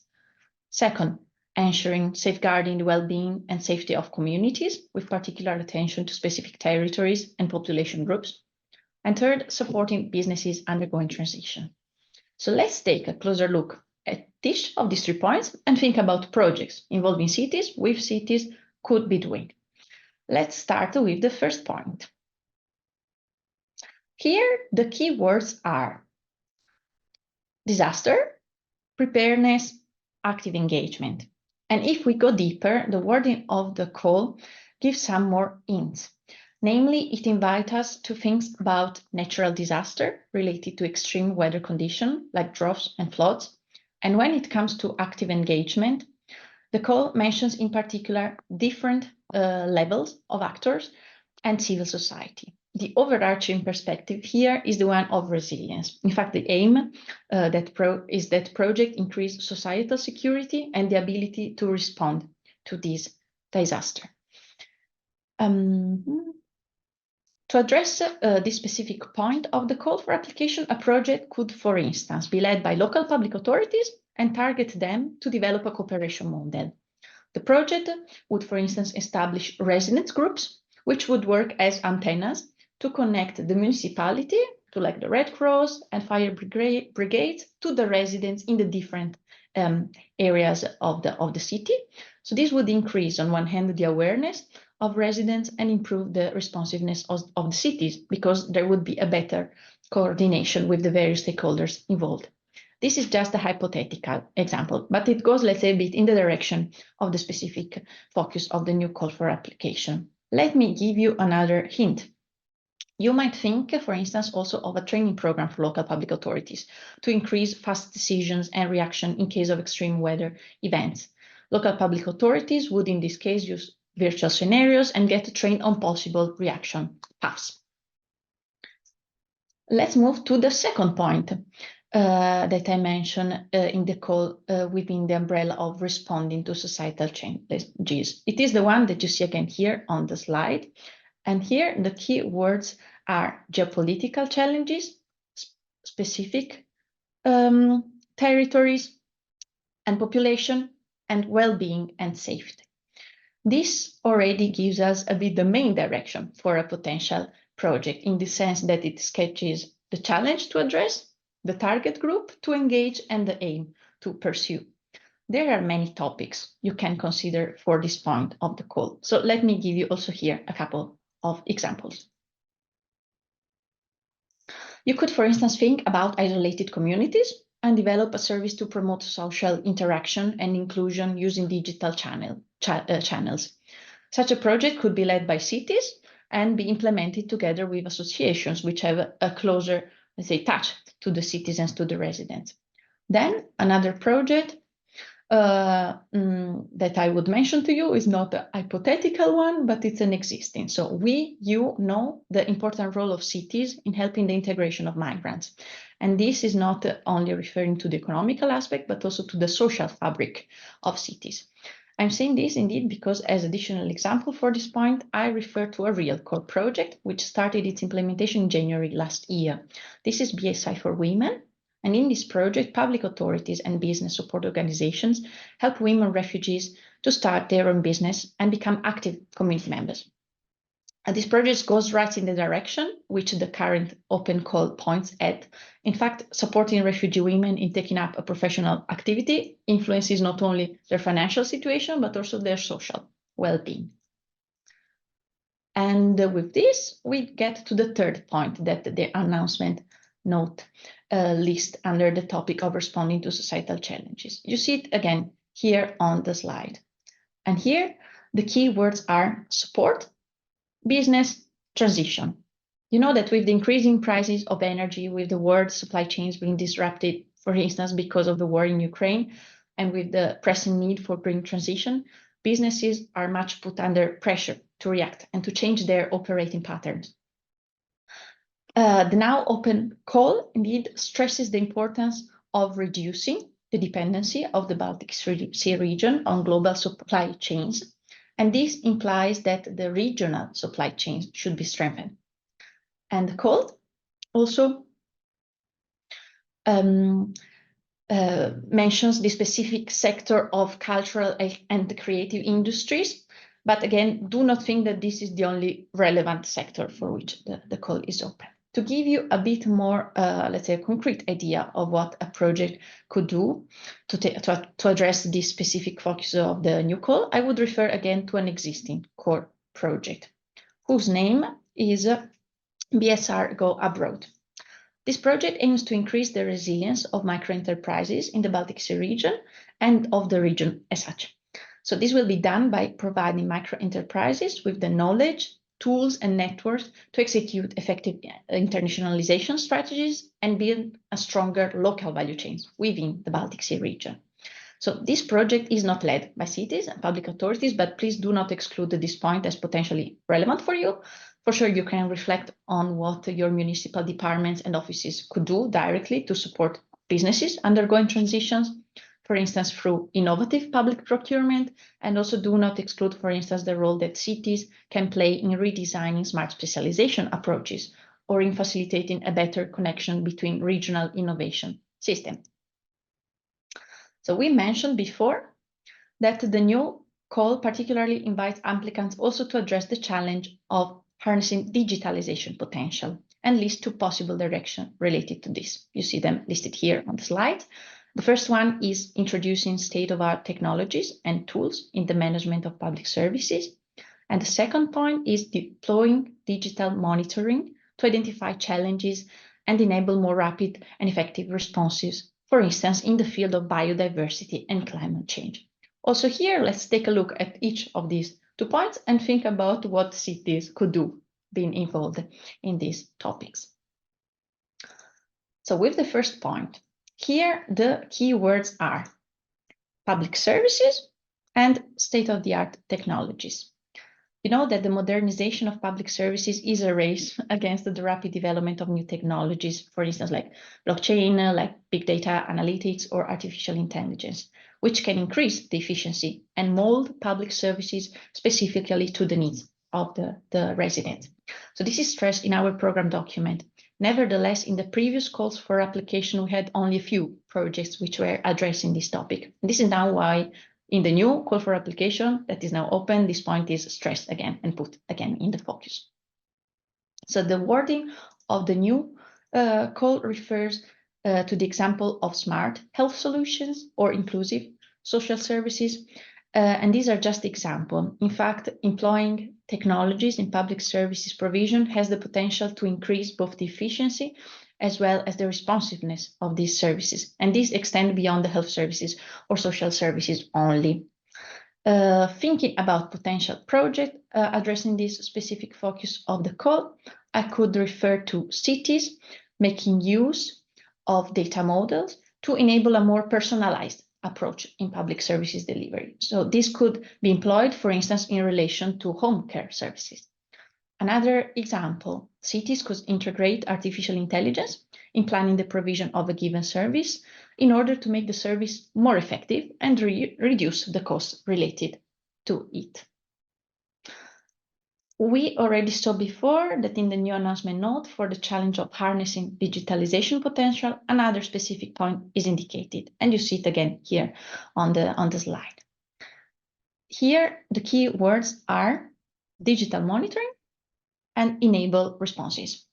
Second, ensuring safeguarding the well-being and safety of communities with particular attention to specific territories and population groups. And third, supporting businesses undergoing transition. So let's take a closer look at each of these 3 points and think about projects involving cities with cities could be doing. Let's start with the first point. Here, the key words are disaster, preparedness, active engagement. And if we go deeper, the wording of the call gives some more hints. Namely, it invites us to think about natural disaster related to extreme weather conditions like droughts and floods. And when it comes to active engagement, the call mentions in particular different levels of actors and civil society. the overarching perspective here is the one of resilience. In fact, the aim is that project increase societal security and the ability to respond to this disaster. To address this specific point of the call for application, a project could, for instance, be led by local public authorities and target them to develop a cooperation model. The project would, for instance, establish residents groups, which would work as antennas to connect the municipality to like the Red Cross and fire brigades to the residents in the different areas of the city. So this would increase, on one hand, the awareness of residents and improve the responsiveness of the cities, because there would be a better coordination with the various stakeholders involved. This is just a hypothetical example, but it goes, let's say, a bit in the direction of the specific focus of the new call for application. Let me give you another hint. You might think, for instance, also of a training program for local public authorities to increase fast decisions and reaction in case of extreme weather events. Local public authorities would, in this case, use virtual scenarios and get trained on possible reaction paths. Let's move to the second point that I mentioned in the call within the umbrella of responding to societal changes. It is the one that you see again here on the slide. And here the key words are geopolitical challenges, specific territories and population, and well-being and safety. This already gives us a bit the main direction for a potential project, in the sense that it sketches the challenge to address, the target group to engage, and the aim to pursue. There are many topics you can consider for this point of the call. So let me give you also here a couple of examples. You could, for instance, think about isolated communities and develop a service to promote social interaction and inclusion using digital channels. Such a project could be led by cities and be implemented together with associations which have a closer, let's say, touch to the citizens, to the residents. Then another project that I would mention to you is not a hypothetical one, but it's an existing. So you know the important role of cities in helping the integration of migrants. And this is not only referring to the economical aspect, but also to the social fabric of cities. I'm saying this indeed because, as additional example for this point, I refer to a real core project which started its implementation in January last year. This is BSI for Women. And in this project, public authorities and business support organizations help women refugees to start their own business and become active community members. And this project goes right in the direction which the current open call points at. In fact, supporting refugee women in taking up a professional activity influences not only their financial situation, but also their social well-being. And with this, we get to the third point that the announcement note list under the topic of responding to societal challenges. You see it again here on the slide. And here, the key words are support, business, transition. You know that with the increasing prices of energy, with the world supply chains being disrupted, for instance, because of the war in Ukraine, and with the pressing need for green transition, businesses are much put under pressure to react and to change their operating patterns. The now open call indeed stresses the importance of reducing the dependency of the Baltic Sea region on global supply chains. And this implies that the regional supply chains should be strengthened. And the call also mentions the specific sector of cultural and creative industries. But again, do not think that this is the only relevant sector for which the call is open. To give you a bit more, let's say, a concrete idea of what a project could do to address this specific focus of the new call, I would refer again to an existing core project, whose name is BSR Go Abroad. This project aims to increase the resilience of microenterprises in the Baltic Sea region and of the region as such. So this will be done by providing microenterprises with the knowledge, tools and networks to execute effective internationalization strategies and build a stronger local value chains within the Baltic Sea region. So this project is not led by cities and public authorities, but please do not exclude this point as potentially relevant for you. For sure, you can reflect on what your municipal departments and offices could do directly to support businesses undergoing transitions, for instance, through innovative public procurement, and also do not exclude, for instance, the role that cities can play in redesigning smart specialization approaches or in facilitating a better connection between regional innovation systems. So we mentioned before that the new call particularly invites applicants also to address the challenge of harnessing digitalization potential and lists two possible directions related to this. You see them listed here on the slide. The first one is introducing state-of-the-art technologies and tools in the management of public services. And the second point is deploying digital monitoring to identify challenges and enable more rapid and effective responses, for instance, in the field of biodiversity and climate change. Also here, let's take a look at each of these 2 points and think about what cities could do being involved in these topics. So with the first point, here the key words are public services and state-of-the-art technologies. You know that the modernization of public services is a race against the rapid development of new technologies, for instance, like blockchain, like big data analytics or artificial intelligence, which can increase the efficiency and mold public services specifically to the needs of the resident. So this is stressed in our program document. Nevertheless, in the previous calls for application, we had only a few projects which were addressing this topic. This is now why in the new call for application that is now open, this point is stressed again and put again in the focus. So the wording of the new call refers to the example of smart health solutions or inclusive social services. And these are just examples. In fact, employing technologies in public services provision has the potential to increase both the efficiency as well as the responsiveness of these services. And these extend beyond the health services or social services only. Thinking about potential projects addressing this specific focus of the call, I could refer to cities making use of data models to enable a more personalized approach in public services delivery. So this could be employed, for instance, in relation to home care services. Another example, cities could integrate artificial intelligence in planning the provision of a given service in order to make the service more effective and reduce the costs related to it. We already saw before that in the new announcement note for the challenge of harnessing digitalization potential, another specific point is indicated, and you see it again here on the slide. Here, the key words are digital monitoring and enable responses.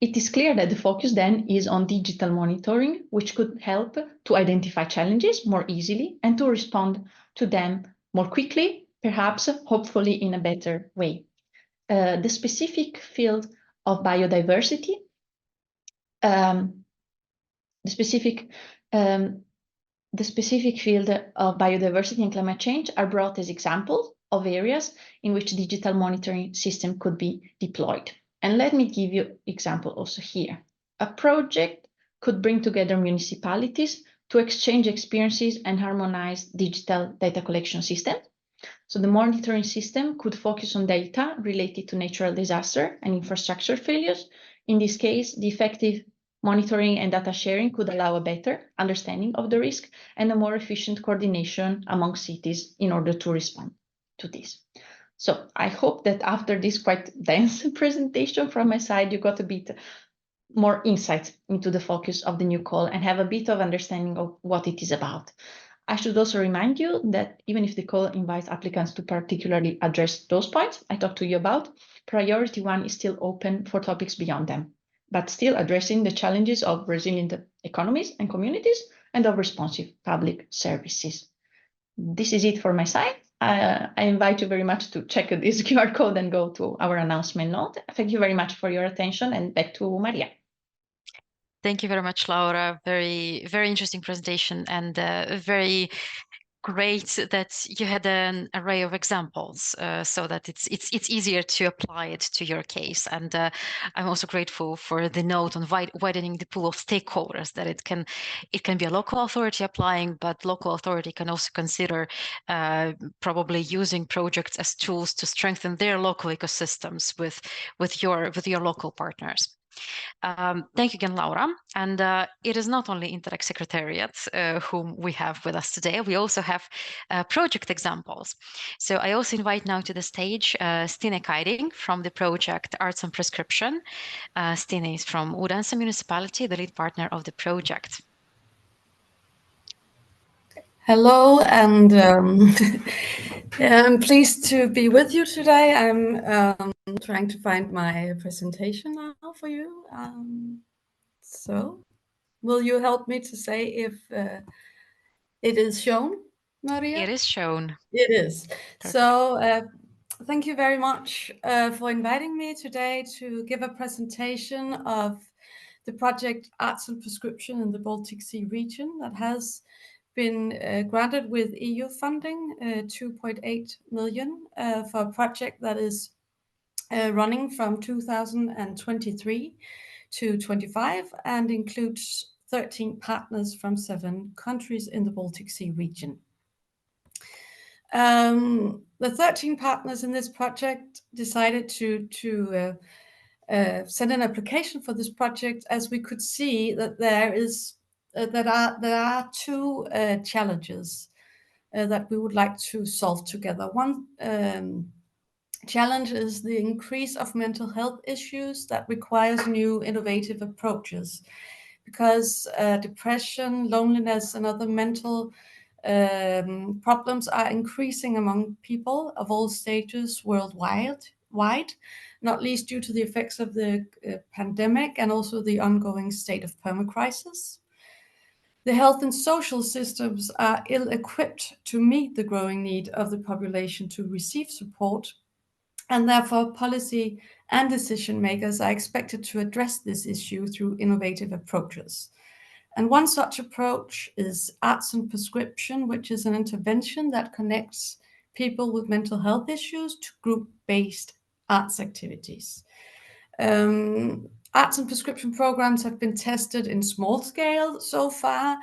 It is clear that the focus then is on digital monitoring, which could help to identify challenges more easily and to respond to them more quickly, perhaps, hopefully in a better way. The specific field of biodiversity, the specific field of biodiversity and climate change are brought as examples of areas in which digital monitoring system could be deployed. And let me give you an example also here. A project could bring together municipalities to exchange experiences and harmonize digital data collection systems. So the monitoring system could focus on data related to natural disaster and infrastructure failures. In this case, the effective monitoring and data sharing could allow a better understanding of the risk and a more efficient coordination among cities in order to respond to this. So I hope that after this quite dense presentation from my side, you got a bit more insight into the focus of the new call and have a bit of understanding of what it is about. I should also remind you that even if the call invites applicants to particularly address those points I talked to you about, priority 1 is still open for topics beyond them, but still addressing the challenges of resilient economies and communities and of responsive public services. This is it for my side. I invite you very much to check this QR code and go to our announcement note. Thank you very much for your attention, and back to Maria. Thank you very much, Laura. Very, very interesting presentation and very great that you had an array of examples, so that it's easier to apply it to your case. And I'm also grateful for the note on widening the pool of stakeholders, that it can be a local authority applying, but local authority can also consider probably using projects as tools to strengthen their local ecosystems with your local partners. Thank you again, Laura. And it is not only Interreg Secretariat whom we have with us today, we also have project examples. So I also invite now to the stage Stine Kaiding from the project Arts on Prescription. Stine is from Odense Municipality, the lead partner of the project. Hello, and I'm pleased to be with you today. I'm trying to find my presentation now for you. So, will you help me to say if it is shown, Maria? It is shown. It is. Perfect. So, thank you very much for inviting me today to give a presentation of the project Arts on Prescription in the Baltic Sea region that has been granted with EU funding, 2.8 million for a project that is running from 2023 to 25 and includes 13 partners from 7 countries in the Baltic Sea region. The 13 partners in this project decided to send an application for this project, as we could see that there are 2 challenges that we would like to solve together. One challenge is the increase of mental health issues that requires new innovative approaches, because depression, loneliness, and other mental problems are increasing among people of all stages worldwide, not least due to the effects of the pandemic and also the ongoing state of permacrisis. The health and social systems are ill-equipped to meet the growing need of the population to receive support, and therefore policy and decision makers are expected to address this issue through innovative approaches. And one such approach is Arts on Prescription, which is an intervention that connects people with mental health issues to group-based arts activities. Arts and prescription programs have been tested in small scale so far,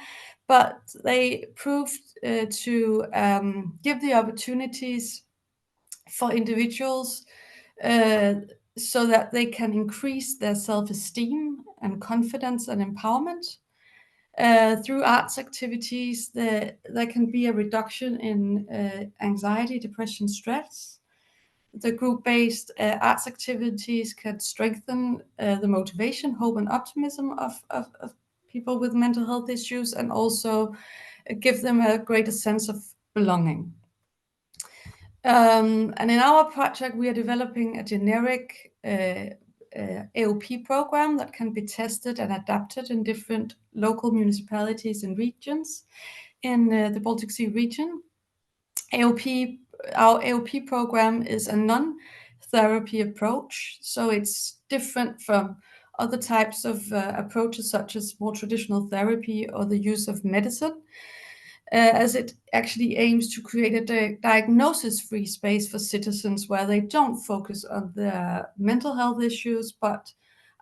but they proved to give the opportunities for individuals so that they can increase their self-esteem and confidence and empowerment. Through arts activities, there can be a reduction in anxiety, depression, stress. The group-based arts activities can strengthen the motivation, hope, and optimism of people with mental health issues, and also give them a greater sense of belonging. And in our project, we are developing a generic AOP program that can be tested and adapted in different local municipalities and regions in the Baltic Sea region. Our AOP program is a non-therapy approach, so it's different from other types of approaches such as more traditional therapy or the use of medicine, as it actually aims to create a diagnosis-free space for citizens where they don't focus on their mental health issues, but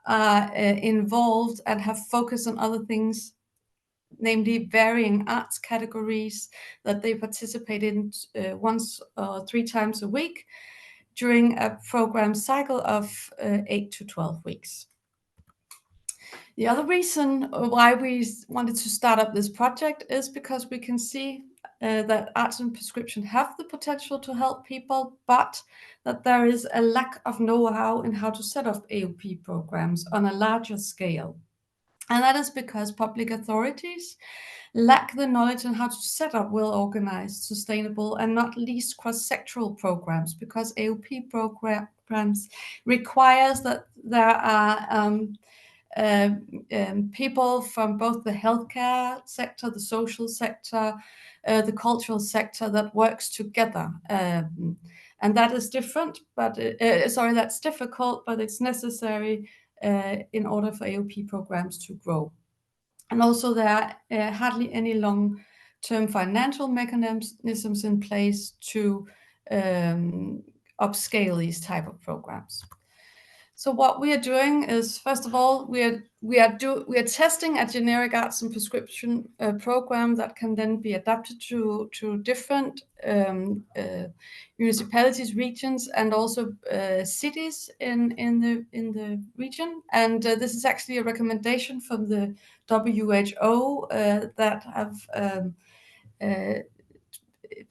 are involved and have focus on other things, namely varying arts categories that they participate in once or 3 times a week during a program cycle of 8 to 12 weeks. The other reason why we wanted to start up this project is because we can see that arts and prescription have the potential to help people, but that there is a lack of know-how in how to set up AOP programs on a larger scale. And that is because public authorities lack the knowledge on how to set up well-organized, sustainable, and not least cross-sectoral programs, because AOP programs requires that there are people from both the healthcare sector, the social sector, the cultural sector that works together. And that is different, but that's difficult, but it's necessary in order for AOP programs to grow. And also there are hardly any long long-term financial mechanisms in place to upscale these type of programs. So what we are doing is, first of all, we are testing a generic arts and prescription program that can then be adapted to different municipalities, regions, and also cities in the region. And this is actually a recommendation from the WHO that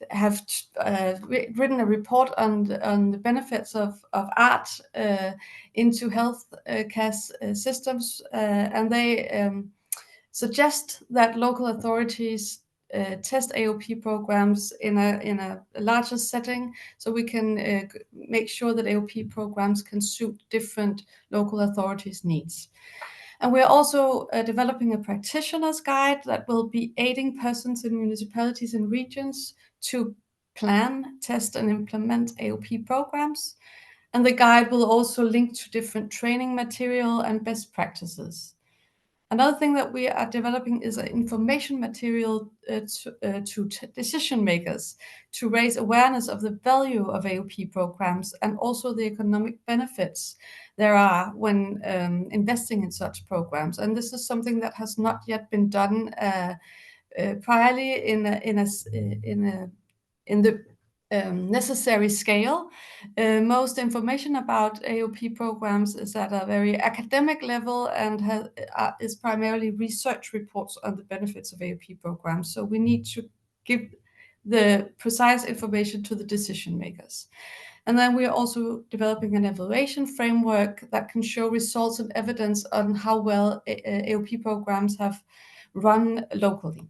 have written a report on the benefits of art into health care systems, and they suggest that local authorities test AOP programs in a larger setting, so we can make sure that AOP programs can suit different local authorities' needs. And we're also developing a practitioner's guide that will be aiding persons in municipalities and regions to plan, test, and implement AOP programs. And the guide will also link to different training material and best practices. Another thing that we are developing is an information material to decision makers to raise awareness of the value of AOP programs and also the economic benefits there are when investing in such programs. And this is something that has not yet been done priorly in the necessary scale. Most information about AOP programs is at a very academic level and is primarily research reports on the benefits of AOP programs. So we need to give the precise information to the decision makers. And then we are also developing an evaluation framework that can show results and evidence on how well AOP programs have run locally.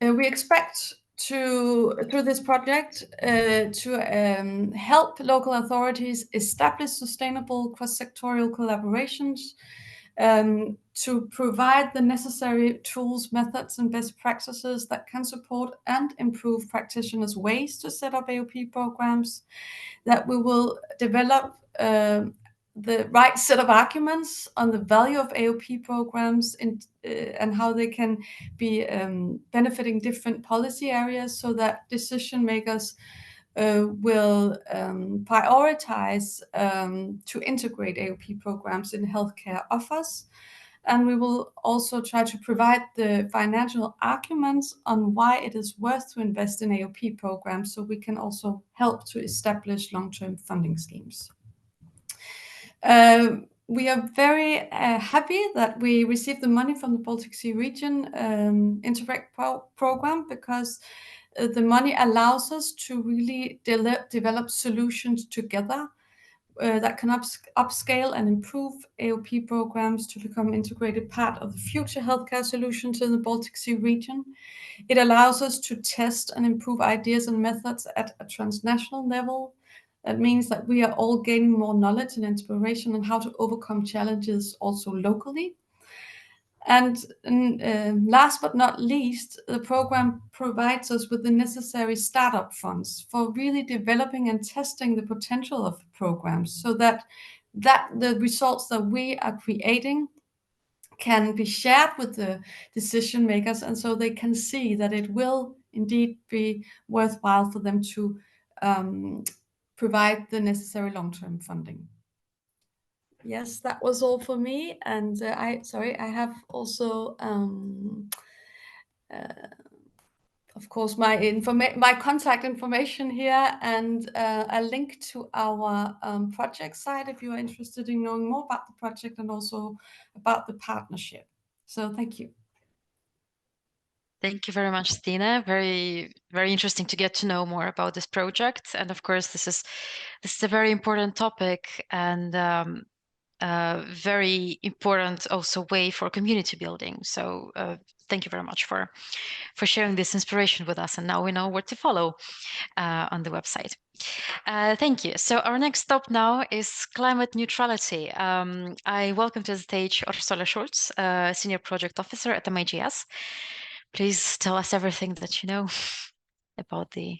We expect through this project to help local authorities establish sustainable cross-sectorial collaborations, to provide the necessary tools, methods, and best practices that can support and improve practitioners' ways to set up AOP programs, that we will develop the right set of arguments on the value of AOP programs and how they can be benefiting different policy areas, so that decision makers will prioritize to integrate AOP programs in healthcare offers. And we will also try to provide the financial arguments on why it is worth to invest in AOP programs, so we can also help to establish long-term funding schemes. We are very happy that we received the money from the Baltic Sea region Interreg program, because the money allows us to really develop solutions together that can upscale and improve AOP programs to become integrated part of the future healthcare solutions in the Baltic Sea region. It allows us to test and improve ideas and methods at a transnational level. That means that we are all gaining more knowledge and inspiration on how to overcome challenges also locally. And last but not least, the program provides us with the necessary startup funds for really developing and testing the potential of the programs, so that the results that we are creating can be shared with the decision makers, and so they can see that it will indeed be worthwhile for them to provide the necessary long-term funding. Yes, that was all for me. And I have also, of course, my contact information here, and a link to our project site if you are interested in knowing more about the project and also about the partnership. So thank you. Thank you very much, Stine. Very, very interesting to get to know more about this project. And of course, this is a very important topic, and very important also way for community building. So thank you very much for sharing this inspiration with us. And now we know where to follow on the website. Thank you. So our next stop now is climate neutrality. I welcome to the stage Ursula Schulz, Senior Project Officer at MIGS. Please tell us everything that you know about the,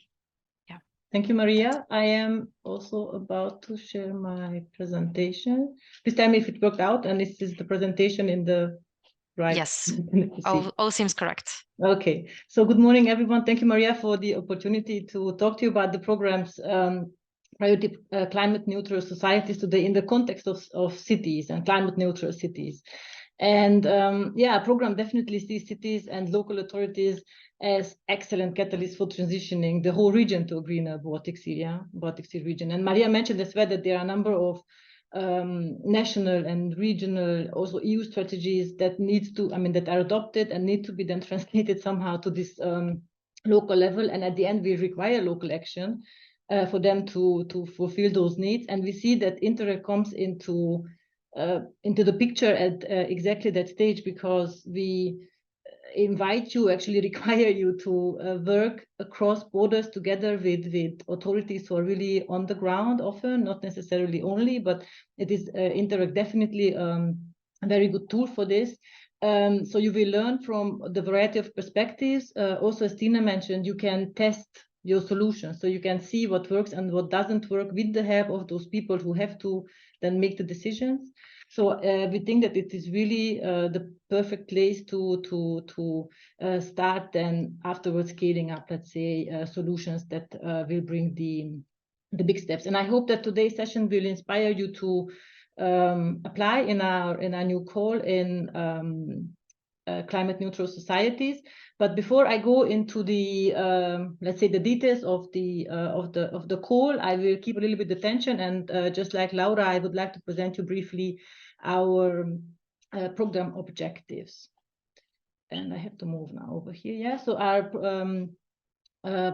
yeah. Thank you, Maria. I am also about to share my presentation. Please tell me if it worked out, and this is the presentation in the right? Yes, Let's see. all seems correct. Okay, so good morning, everyone. Thank you, Maria, for the opportunity to talk to you about the program's priority climate neutral societies today in the context of cities and climate neutral cities. And yeah, program definitely sees cities and local authorities as excellent catalysts for transitioning the whole region to a greener Baltic Sea region. And Maria mentioned as well that there are a number of national and regional, also EU strategies that that are adopted and need to be then translated somehow to this local level. And at the end, we require local action for them to fulfill those needs. And we see that Interreg comes into the picture at exactly that stage, because we invite you, actually require you to work across borders together with authorities who are really on the ground, often, not necessarily only, but it is Interreg definitely a very good tool for this. So you will learn from the variety of perspectives. Also, as Tina mentioned, you can test your solutions, so you can see what works and what doesn't work with the help of those people who have to then make the decisions. So we think that it is really the perfect place to start, then afterwards scaling up, let's say, solutions that will bring the big steps. And I hope that today's session will inspire you to apply in our new call in climate neutral societies. But before I go into the let's say the details of the call, I will keep a little bit of attention, and just like Laura, I would like to present you briefly our program objectives. And I have to move now over here. Yeah, so our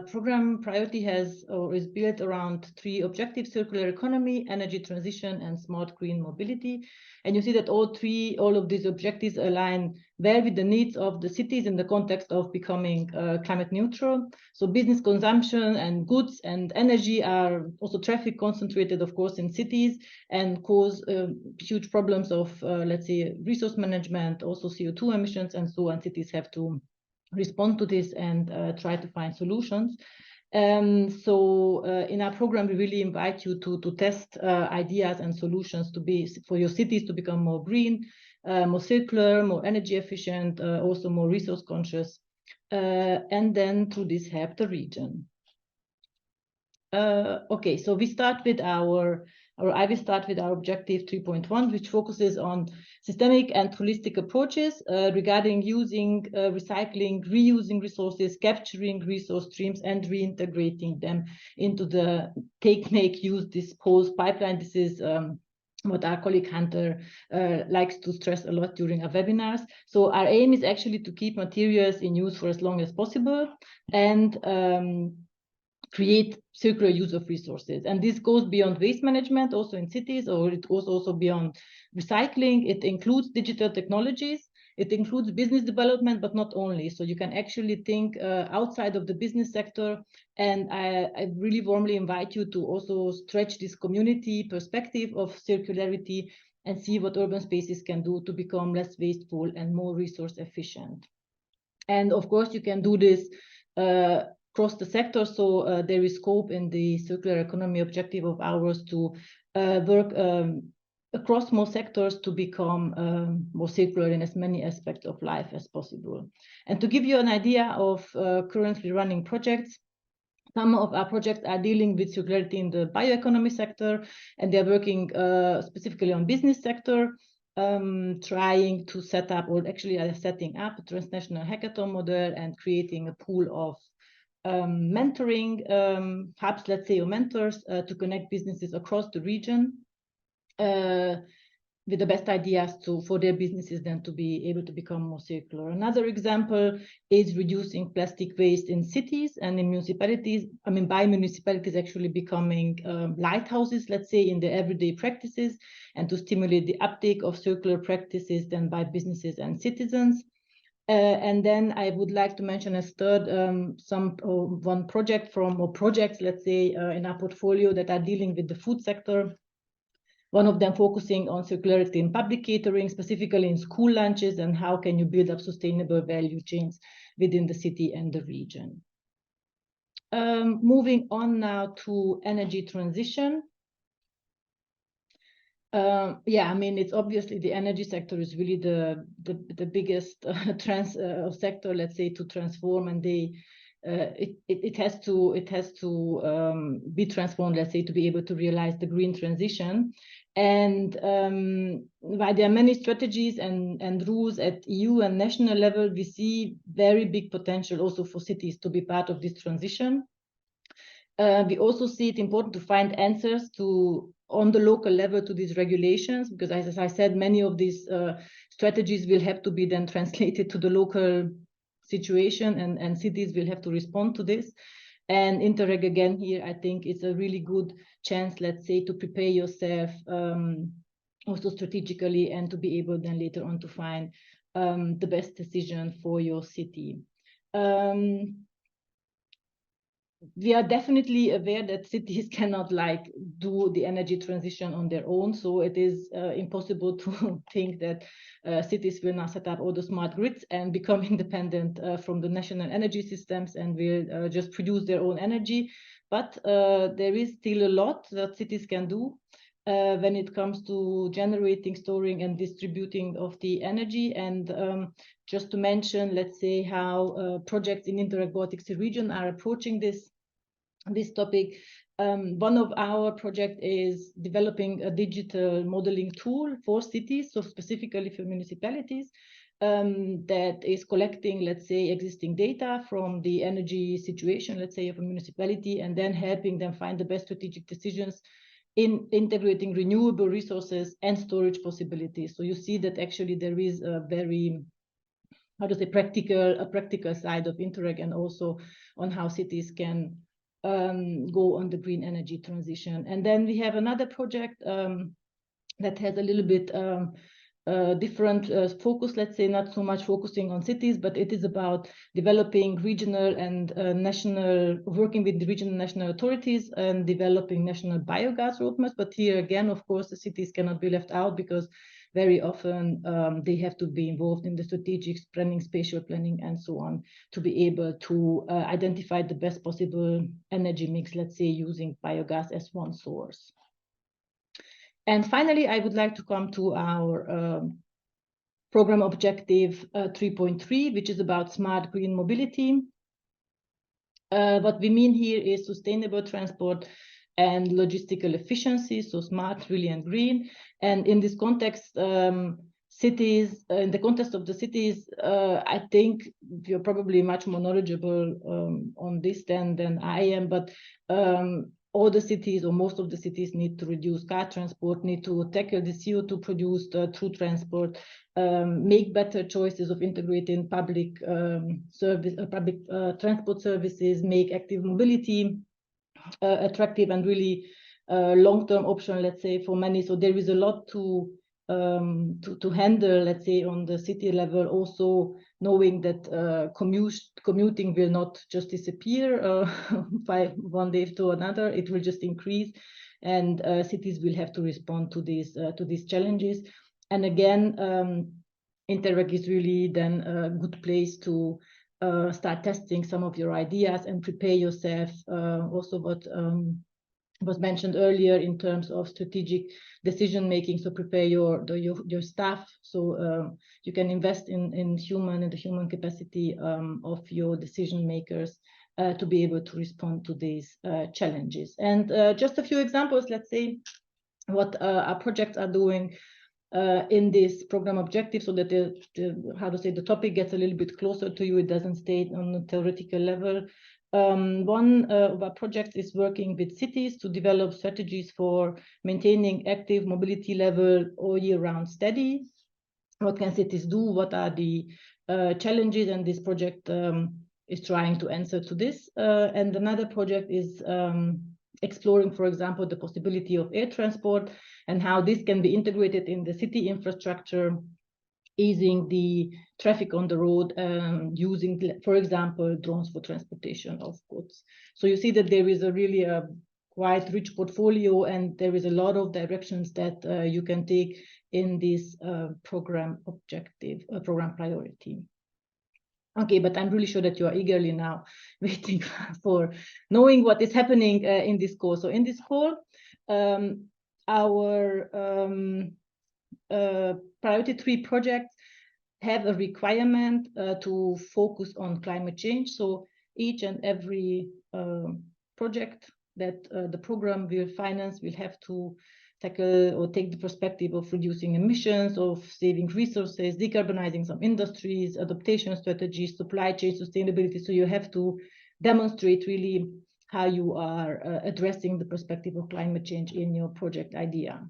program priority is built around 3 objectives: circular economy, energy transition, and smart green mobility. And you see that all of these objectives align well with the needs of the cities in the context of becoming climate neutral. So business consumption and goods and energy are also traffic concentrated, of course, in cities, and cause huge problems of, let's say, resource management, also CO2 emissions, and so on. Cities have to respond to this and try to find solutions. So in our program, we really invite you to test ideas and solutions for your cities to become more green, more circular, more energy efficient, also more resource conscious, and then through this help the region. Okay, so we start with I will start with our objective 3.1, which focuses on systemic and holistic approaches regarding using, recycling, reusing resources, capturing resource streams, and reintegrating them into the take, make, use, dispose pipeline. This is what our colleague Hunter likes to stress a lot during our webinars. So our aim is actually to keep materials in use for as long as possible, and create circular use of resources. And this goes beyond waste management, also in cities, or it goes also beyond recycling. It includes digital technologies. It includes business development, but not only. So you can actually think outside of the business sector. And I really warmly invite you to also stretch this community perspective of circularity and see what urban spaces can do to become less wasteful and more resource efficient. And of course, you can do this across the sector. So there is scope in the circular economy objective of ours to work across more sectors to become more circular in as many aspects of life as possible. And to give you an idea of currently running projects, some of our projects are dealing with circularity in the bioeconomy sector, and they're working specifically on business sector, trying to set up, or actually are setting up, a transnational hackathon model and creating a pool of mentoring hubs, let's say, or mentors to connect businesses across the region with the best ideas for their businesses then to be able to become more circular. Another example is reducing plastic waste in cities and in municipalities. I mean, by municipalities actually becoming lighthouses, let's say, in their everyday practices, and to stimulate the uptake of circular practices then by businesses and citizens. And then I would like to mention as third one project projects, let's say, in our portfolio that are dealing with the food sector. One of them focusing on circularity in public catering, specifically in school lunches, and how can you build up sustainable value chains within the city and the region. Moving on now to energy transition. Yeah, I mean, it's obviously the energy sector is really the biggest sector, let's say, to transform, and it has to be transformed, let's say, to be able to realize the green transition. And while there are many strategies and rules at EU and national level, we see very big potential also for cities to be part of this transition. We also see it important to find answers on the local level to these regulations, because as I said, many of these strategies will have to be then translated to the local situation, and cities will have to respond to this. And Interreg, again, here, I think it's a really good chance, let's say, to prepare yourself also strategically, and to be able then later on to find the best decision for your city. We are definitely aware that cities cannot do the energy transition on their own. So it is impossible to think that cities will now set up all the smart grids and become independent from the national energy systems and will just produce their own energy. But there is still a lot that cities can do when it comes to generating, storing, and distributing of the energy. And just to mention, let's say, how projects in Interreg Baltic Sea region are approaching this topic. One of our projects is developing a digital modeling tool for cities, so specifically for municipalities, that is collecting, let's say, existing data from the energy situation, let's say, of a municipality, and then helping them find the best strategic decisions in integrating renewable resources and storage possibilities. So you see that actually there is a very, how to say, practical side of Interreg, and also on how cities can go on the green energy transition. And then we have another project that has a little bit different focus, let's say, not so much focusing on cities, but it is about developing regional and working with the regional national authorities and developing national biogas roadmaps. But here again, of course, the cities cannot be left out, because very often they have to be involved in the strategic planning, spatial planning, and so on, to be able to identify the best possible energy mix, let's say, using biogas as one source. And finally, I would like to come to our program objective 3.3, which is about smart green mobility. What we mean here is sustainable transport and logistical efficiency, so smart, really, and green. And in this context, cities, in the context of the cities, I think you're probably much more knowledgeable on this than I am, but all the cities, or most of the cities, need to reduce car transport, need to tackle the CO2 produced through transport, make better choices of integrating public transport services, make active mobility attractive and really long-term option, let's say, for many. So there is a lot to handle, let's say, on the city level, also knowing that commuting will not just disappear by one day to another. It will just increase, and cities will have to respond to these challenges. And again, Interreg is really then a good place to start testing some of your ideas and prepare yourself. Also what was mentioned earlier in terms of strategic decision making. So prepare your staff, so you can invest in the human capacity of your decision makers to be able to respond to these challenges. And just a few examples, let's say, what our projects are doing in this program objective, so that the topic gets a little bit closer to you. It doesn't stay on a theoretical level. One of our projects is working with cities to develop strategies for maintaining active mobility level all year round steady. What can cities do? What are the challenges? And this project is trying to answer to this. And another project is exploring, for example, the possibility of air transport and how this can be integrated in the city infrastructure, easing the traffic on the road, using, for example, drones for transportation of goods. So you see that there is really a quite rich portfolio, and there is a lot of directions that you can take in this program objective, program priority. Okay, but I'm really sure that you are eagerly now waiting for knowing what is happening in this call. So in this call, our priority 3 projects have a requirement to focus on climate change. So each and every project that the program will finance will have to tackle or take the perspective of reducing emissions, of saving resources, decarbonizing some industries, adaptation strategies, supply chain sustainability. So you have to demonstrate really how you are addressing the perspective of climate change in your project idea.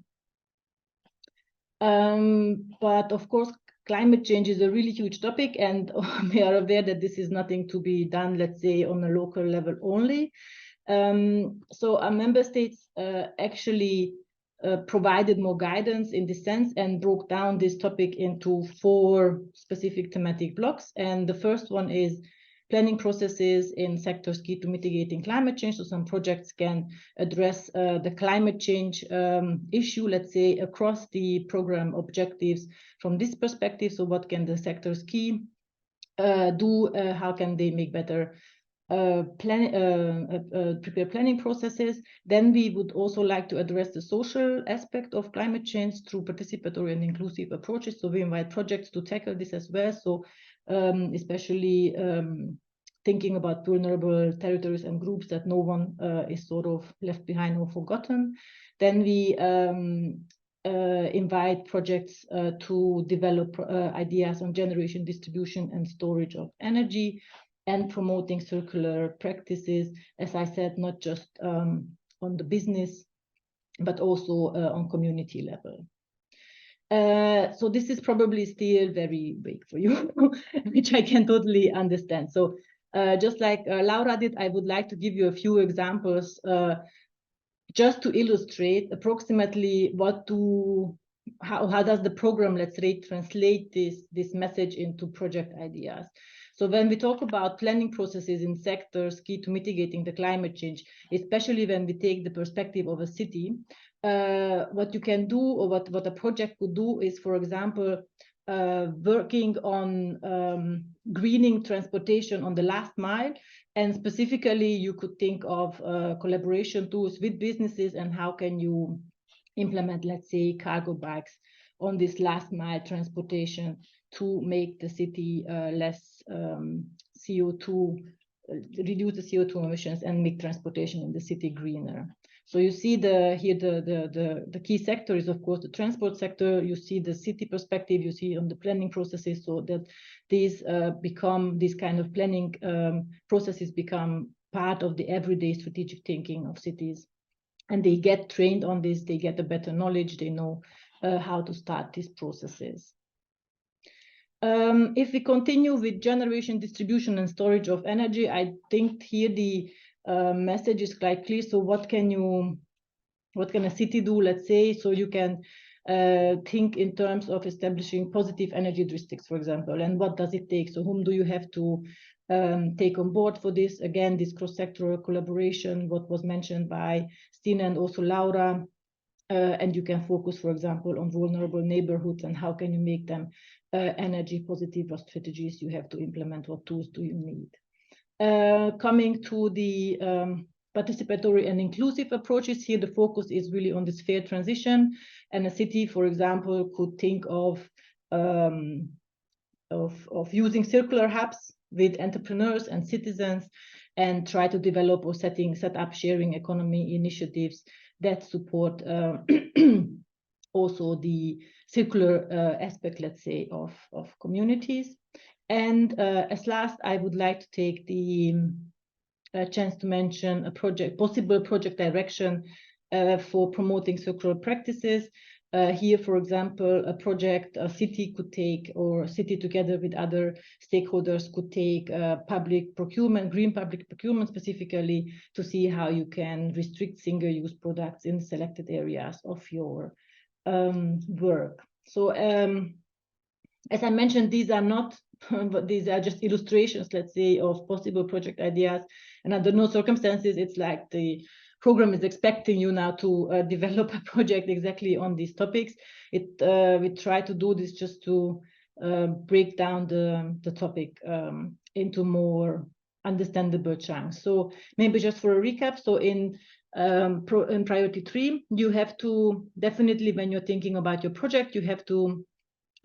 But of course, climate change is a really huge topic, and we are aware that this is nothing to be done, let's say, on a local level only. So our member states actually provided more guidance in this sense and broke down this topic into 4 specific thematic blocks. And the first one is planning processes in sectors key to mitigating climate change. So some projects can address the climate change issue, let's say, across the program objectives from this perspective. So what can the sectors key do? How can they make better prepare planning processes? Then we would also like to address the social aspect of climate change through participatory and inclusive approaches. So we invite projects to tackle this as well. So especially thinking about vulnerable territories and groups, that no one is sort of left behind or forgotten. Then we invite projects to develop ideas on generation, distribution, and storage of energy, and promoting circular practices, as I said, not just on the business, but also on community level. So this is probably still very big for you, which I can totally understand. So just like Laura did, I would like to give you a few examples just to illustrate approximately how does the program, let's say, translate this message into project ideas. So when we talk about planning processes in sectors key to mitigating the climate change, especially when we take the perspective of a city, what you can do, or what a project could do, is, for example, working on greening transportation on the last mile. And specifically, you could think of collaboration tools with businesses, and how can you implement, let's say, cargo bikes on this last mile transportation to make the city less CO2, reduce the CO2 emissions, and make transportation in the city greener. So you see here the key sector is, of course, the transport sector. You see the city perspective, you see on the planning processes, so that these kind of planning processes become part of the everyday strategic thinking of cities. And they get trained on this, they get a better knowledge, they know how to start these processes. If we continue with generation, distribution, and storage of energy, I think here the message is quite clear. So what can a city do, let's say? So you can think in terms of establishing positive energy districts, for example, and what does it take? So whom do you have to take on board for this? Again, this cross-sectoral collaboration, what was mentioned by Stina and also Laura, and you can focus, for example, on vulnerable neighborhoods and how can you make them energy positive. What strategies you have to implement, what tools do you need? Coming to the participatory and inclusive approaches, here the focus is really on this fair transition, and a city, for example, could think of using circular hubs with entrepreneurs and citizens, and try to develop or set up sharing economy initiatives that support also the circular aspect, let's say, of communities. And as last, I would like to take the chance to mention a possible project direction for promoting circular practices. Here, for example, a project a city could take, or city together with other stakeholders could take public procurement, green public procurement specifically, to see how you can restrict single-use products in selected areas of your work. So as I mentioned, these are not, but these are just illustrations, let's say, of possible project ideas. And under no circumstances, it's like the program is expecting you now to develop a project exactly on these topics. We try to do this just to break down the topic into more understandable chunks. So maybe just for a recap, so in In priority 3, you have to definitely, when you're thinking about your project, you have to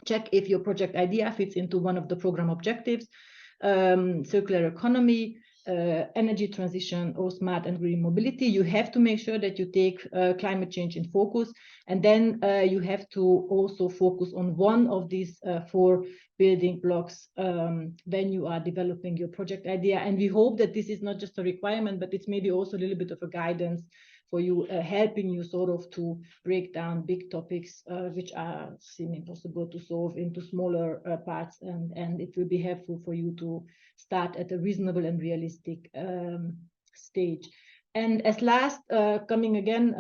check if your project idea fits into one of the program objectives, circular economy, energy transition, or smart and green mobility. You have to make sure that you take climate change in focus, and then you have to also focus on one of these 4 building blocks when you are developing your project idea. And we hope that this is not just a requirement, but it's maybe also a little bit of a guidance for you, helping you sort of to break down big topics which are seem impossible to solve into smaller parts, and it will be helpful for you to start at a reasonable and realistic stage. And as last, coming again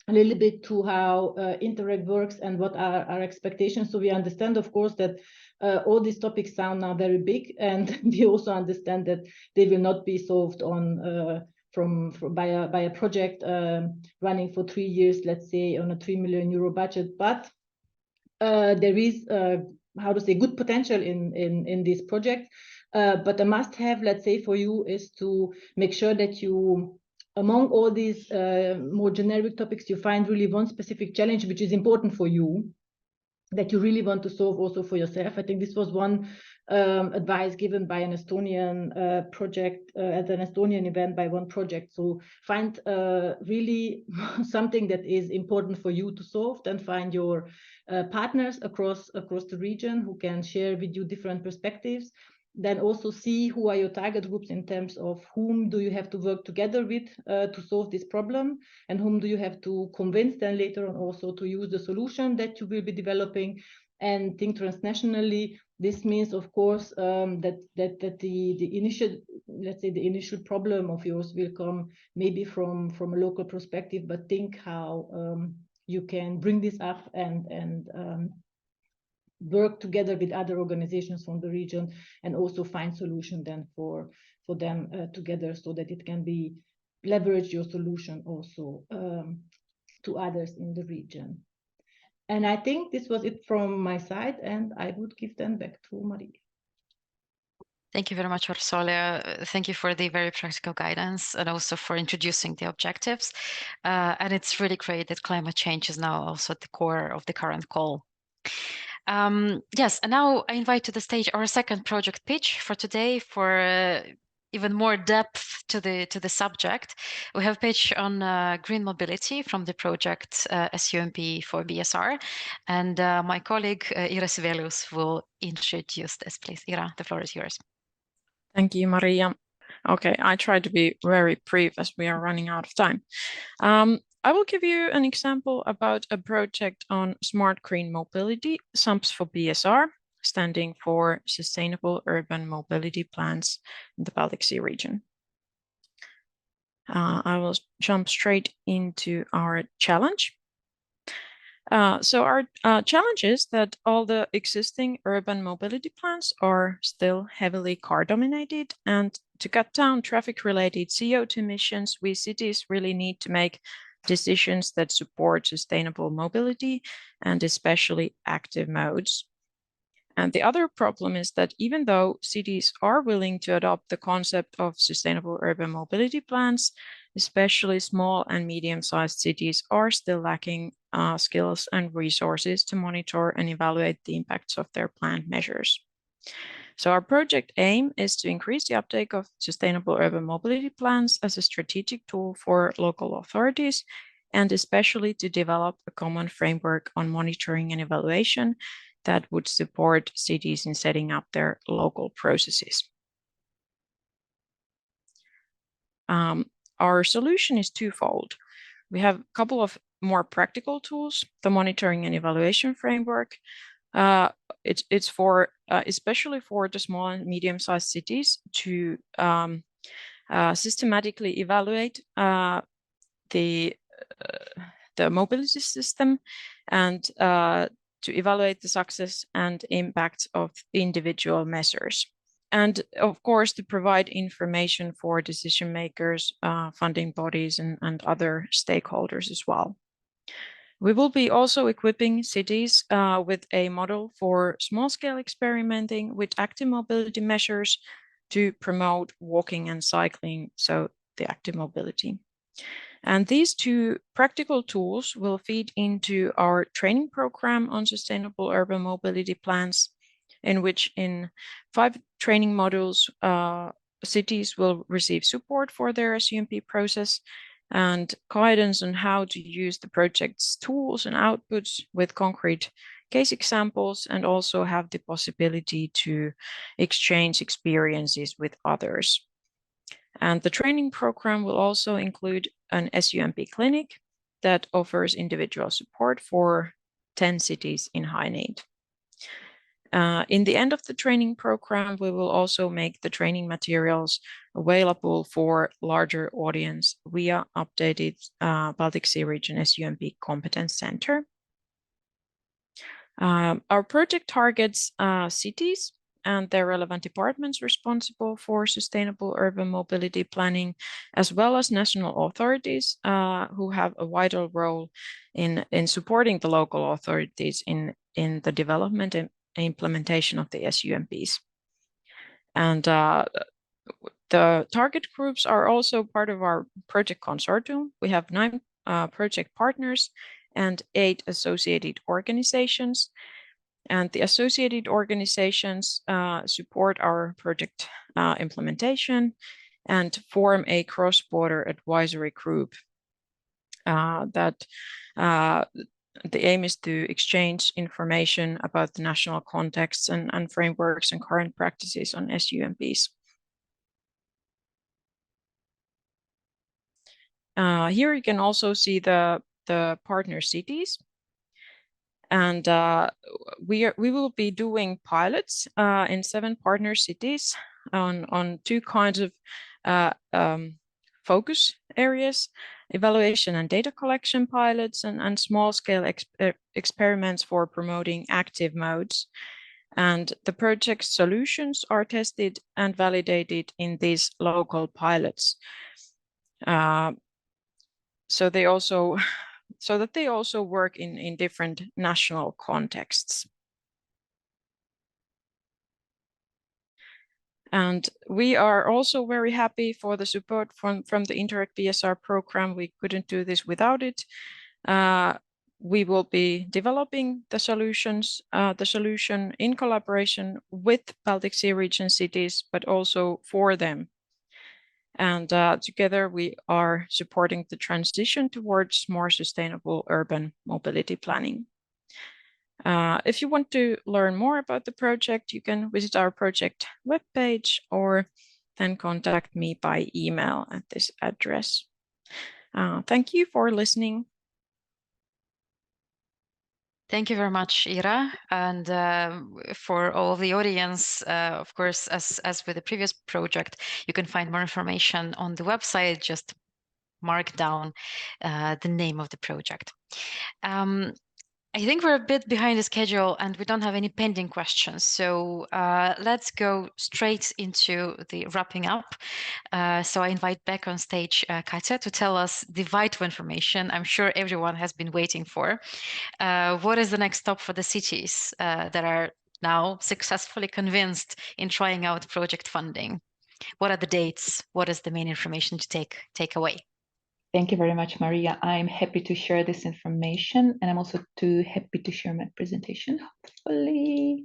a little bit to how Interreg works and what are our expectations. So we understand, of course, that all these topics sound now very big, and we also understand that they will not be solved on by a project running for 3 years, let's say, on a 3 million euro budget. But there is how to say, good potential in this project. But a must-have, let's say, for you is to make sure that you, among all these more generic topics, you find really one specific challenge which is important for you, that you really want to solve also for yourself. I think this was one advice given by an Estonian project at an Estonian event by one project. So find really something that is important for you to solve, then find your partners across the region who can share with you different perspectives. Then also see who are your target groups in terms of whom do you have to work together with to solve this problem, and whom do you have to convince then later on also to use the solution that you will be developing, and think transnationally. This means, of course, that the initial, let's say, the initial problem of yours will come maybe from a local perspective, but think how you can bring this up and work together with other organizations from the region, and also find solution then for them together, so that it can be leverage your solution also to others in the region. And I think this was it from my side, and I would give them back to Maria. Thank you very much, Ursula. Thank you for the very practical guidance, and also for introducing the objectives. And it's really great that climate change is now also at the core of the current call. Yes, and now I invite to the stage our second project pitch for today for even more depth to the subject. We have a pitch on green mobility from the project SUMP for BSR, and my colleague Ira Sibelius will introduce this, please. Ira, the floor is yours. Thank you, Maria. Okay, I try to be very brief as we are running out of time. I will give you an example about a project on smart green mobility, SUMPs for BSR, standing for Sustainable Urban Mobility Plans in the Baltic Sea region. I will jump straight into our challenge. So our challenge is that all the existing urban mobility plans are still heavily car dominated, and to cut down traffic-related CO2 emissions, we cities really need to make decisions that support sustainable mobility and especially active modes. And the other problem is that even though cities are willing to adopt the concept of sustainable urban mobility plans, especially small and medium-sized cities are still lacking skills and resources to monitor and evaluate the impacts of their planned measures. So our project aim is to increase the uptake of sustainable urban mobility plans as a strategic tool for local authorities, and especially to develop a common framework on monitoring and evaluation that would support cities in setting up their local processes. Our solution is twofold. We have a couple of more practical tools, the monitoring and evaluation framework. It's for especially for the small and medium-sized cities to systematically evaluate the mobility system, and to evaluate the success and impact of individual measures. And of course, to provide information for decision makers, funding bodies, and other stakeholders as well. We will be also equipping cities with a model for small-scale experimenting with active mobility measures to promote walking and cycling, so the active mobility. And these two practical tools will feed into our training program on sustainable urban mobility plans, in which in 5 training modules, cities will receive support for their SUMP process and guidance on how to use the project's tools and outputs with concrete case examples, and also have the possibility to exchange experiences with others. And the training program will also include an SUMP clinic that offers individual support for 10 cities in high need. In the end of the training program, we will also make the training materials available for larger audience via updated Baltic Sea Region SUMP Competence Center. Our project targets cities and their relevant departments responsible for sustainable urban mobility planning, as well as national authorities who have a vital role in supporting the local authorities in the development and implementation of the SUMPs. And the target groups are also part of our project consortium. We have 9 project partners and 8 associated organizations. And the associated organizations support our project implementation and form a cross-border advisory group that the aim is to exchange information about the national contexts and frameworks and current practices on SUMPs. Here you can also see the partner cities. And we will be doing pilots in 7 partner cities on 2 kinds of focus areas: evaluation and data collection pilots, and small-scale experiments for promoting active modes. And the project solutions are tested and validated in these local pilots. So that they also work in different national contexts. And we are also very happy for the support from the Interreg PSR program. We couldn't do this without it. We will be developing the solution in collaboration with Baltic Sea Region cities, but also for them. And together we are supporting the transition towards more sustainable urban mobility planning. If you want to learn more about the project, you can visit our project webpage or then contact me by email at this address. Thank you for listening. Thank you very much, Ira. And for all of the audience, of course, as with the previous project, you can find more information on the website. Just mark down the name of the project. I think we're a bit behind the schedule and we don't have any pending questions. So let's go straight into the wrapping up. So I invite back on stage Katja to tell us the vital information I'm sure everyone has been waiting for. What is the next stop for the cities that are now successfully convinced in trying out project funding? What are the dates? What is the main information to take away? Thank you very much, Maria. I'm happy to share this information, and I'm also too happy to share my presentation, hopefully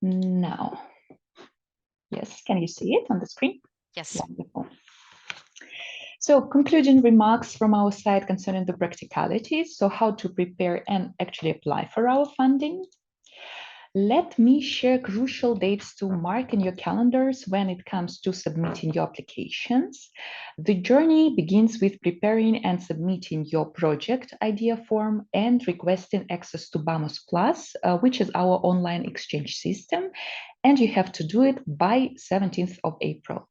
now. Yes, can you see it on the screen? Yes. Wonderful. So concluding remarks from our side concerning the practicalities, so how to prepare and actually apply for our funding. Let me share crucial dates to mark in your calendars when it comes to submitting your applications. The journey begins with preparing and submitting your project idea form and requesting access to BAMOS Plus, which is our online exchange system, and you have to do it by 17th of April.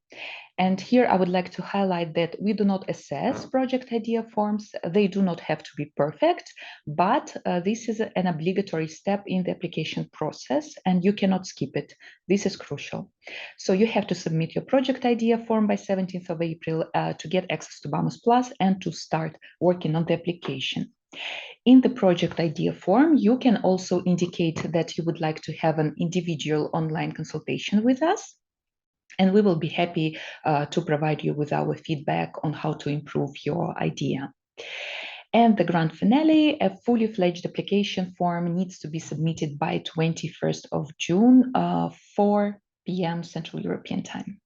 And here I would like to highlight that we do not assess project idea forms. They do not have to be perfect, but this is an obligatory step in the application process and you cannot skip it. This is crucial. So you have to submit your project idea form by 17th of April to get access to BAMOS Plus and to start working on the application. In the project idea form, you can also indicate that you would like to have an individual online consultation with us. And we will be happy to provide you with our feedback on how to improve your idea. And the grand finale, a fully fledged application form needs to be submitted by 21st of June, 4 p.m. Central European Time.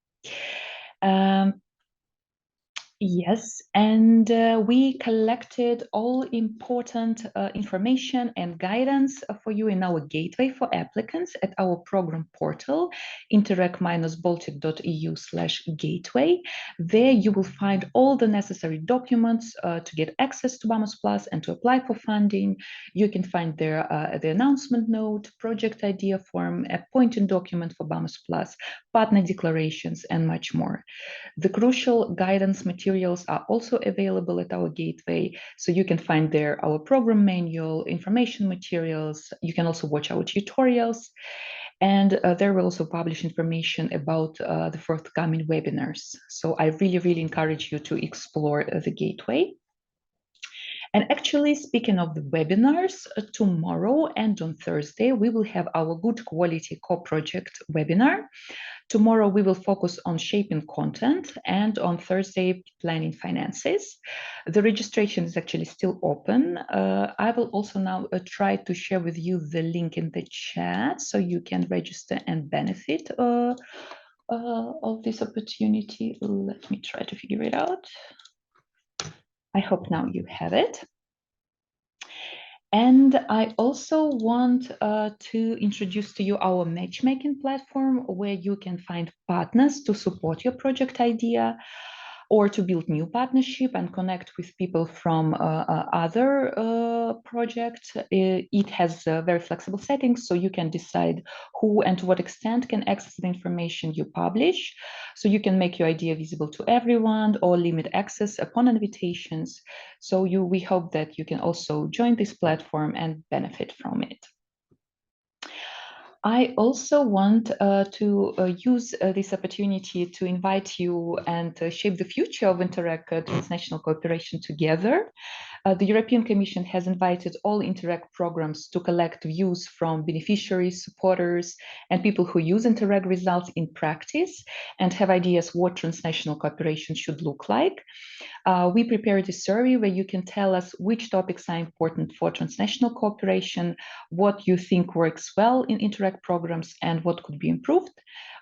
Yes, and we collected all important information and guidance for you in our gateway for applicants at our program portal, interreg-baltic.eu/gateway. There you will find all the necessary documents to get access to BAMOS Plus and to apply for funding. You can find there the announcement note, project idea form, a pointing document for BAMOS Plus, partner declarations, and much more. The crucial guidance materials are also available at our gateway, so you can find there our program manual, information materials. You can also watch our tutorials, and there we'll also publish information about the forthcoming webinars. So I really encourage you to explore the gateway. And actually, speaking of the webinars, tomorrow and on Thursday, we will have our good quality co-project webinar. Tomorrow, we will focus on shaping content, and on Thursday, planning finances. The registration is actually still open. I will also now try to share with you the link in the chat so you can register and benefit of this opportunity. Let me try to figure it out. I hope now you have it. And I also want to introduce to you our matchmaking platform, where you can find partners to support your project idea, or to build new partnership and connect with people from other projects. It has very flexible settings, so you can decide who and to what extent can access the information you publish. So you can make your idea visible to everyone or limit access upon invitations. So we hope that you can also join this platform and benefit from it. I also want to use this opportunity to invite you and shape the future of Interreg transnational cooperation together. The European Commission has invited all Interreg programs to collect views from beneficiaries, supporters, and people who use Interreg results in practice and have ideas what transnational cooperation should look like. We prepared a survey where you can tell us which topics are important for transnational cooperation, what you think works well in Interreg programs, and what could be improved.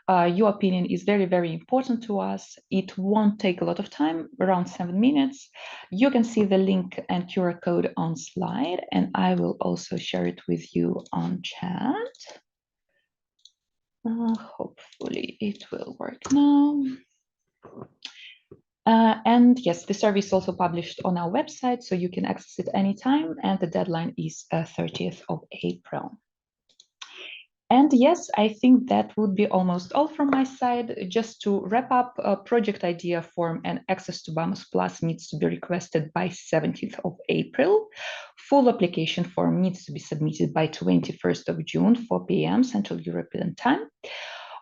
Your opinion is very important to us. It won't take a lot of time, around 7 minutes. You can see the link and QR code on slide, and I will also share it with you on chat. Hopefully it will work now. And yes, the survey is also published on our website, so you can access it anytime, and the deadline is 30th of April. And yes, I think that would be almost all from my side. Just to wrap up, a project idea form and access to BAMOS Plus needs to be requested by 17th of April. Full application form needs to be submitted by 21st of June, 4 p.m. Central European Time.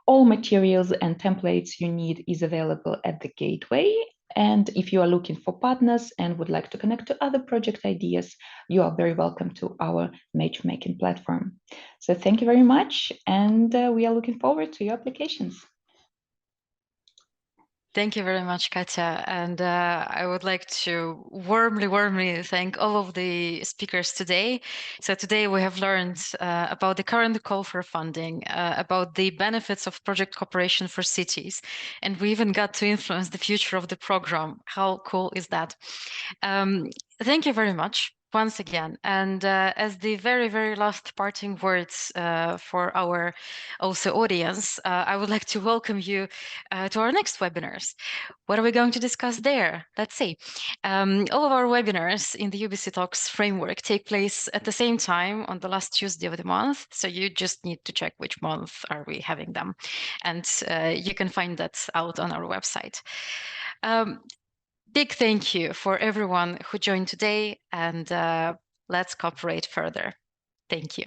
All materials and templates you need is available at the gateway. And if you are looking for partners and would like to connect to other project ideas, you are very welcome to our matchmaking platform. So thank you very much, and we are looking forward to your applications. Thank you very much, Katya. And I would like to warmly thank all of the speakers today. So today we have learned about the current call for funding, about the benefits of project cooperation for cities, and we even got to influence the future of the program. How cool is that? Thank you very much once again. And as the very last parting words for our also audience, I would like to welcome you to our next webinars. What are we going to discuss there? Let's see. All of our webinars in the UBC Talks framework take place at the same time on the last Tuesday of the month. So you just need to check which month are we having them. And you can find that out on our website. Big thank you for everyone who joined today, and let's cooperate further. Thank you.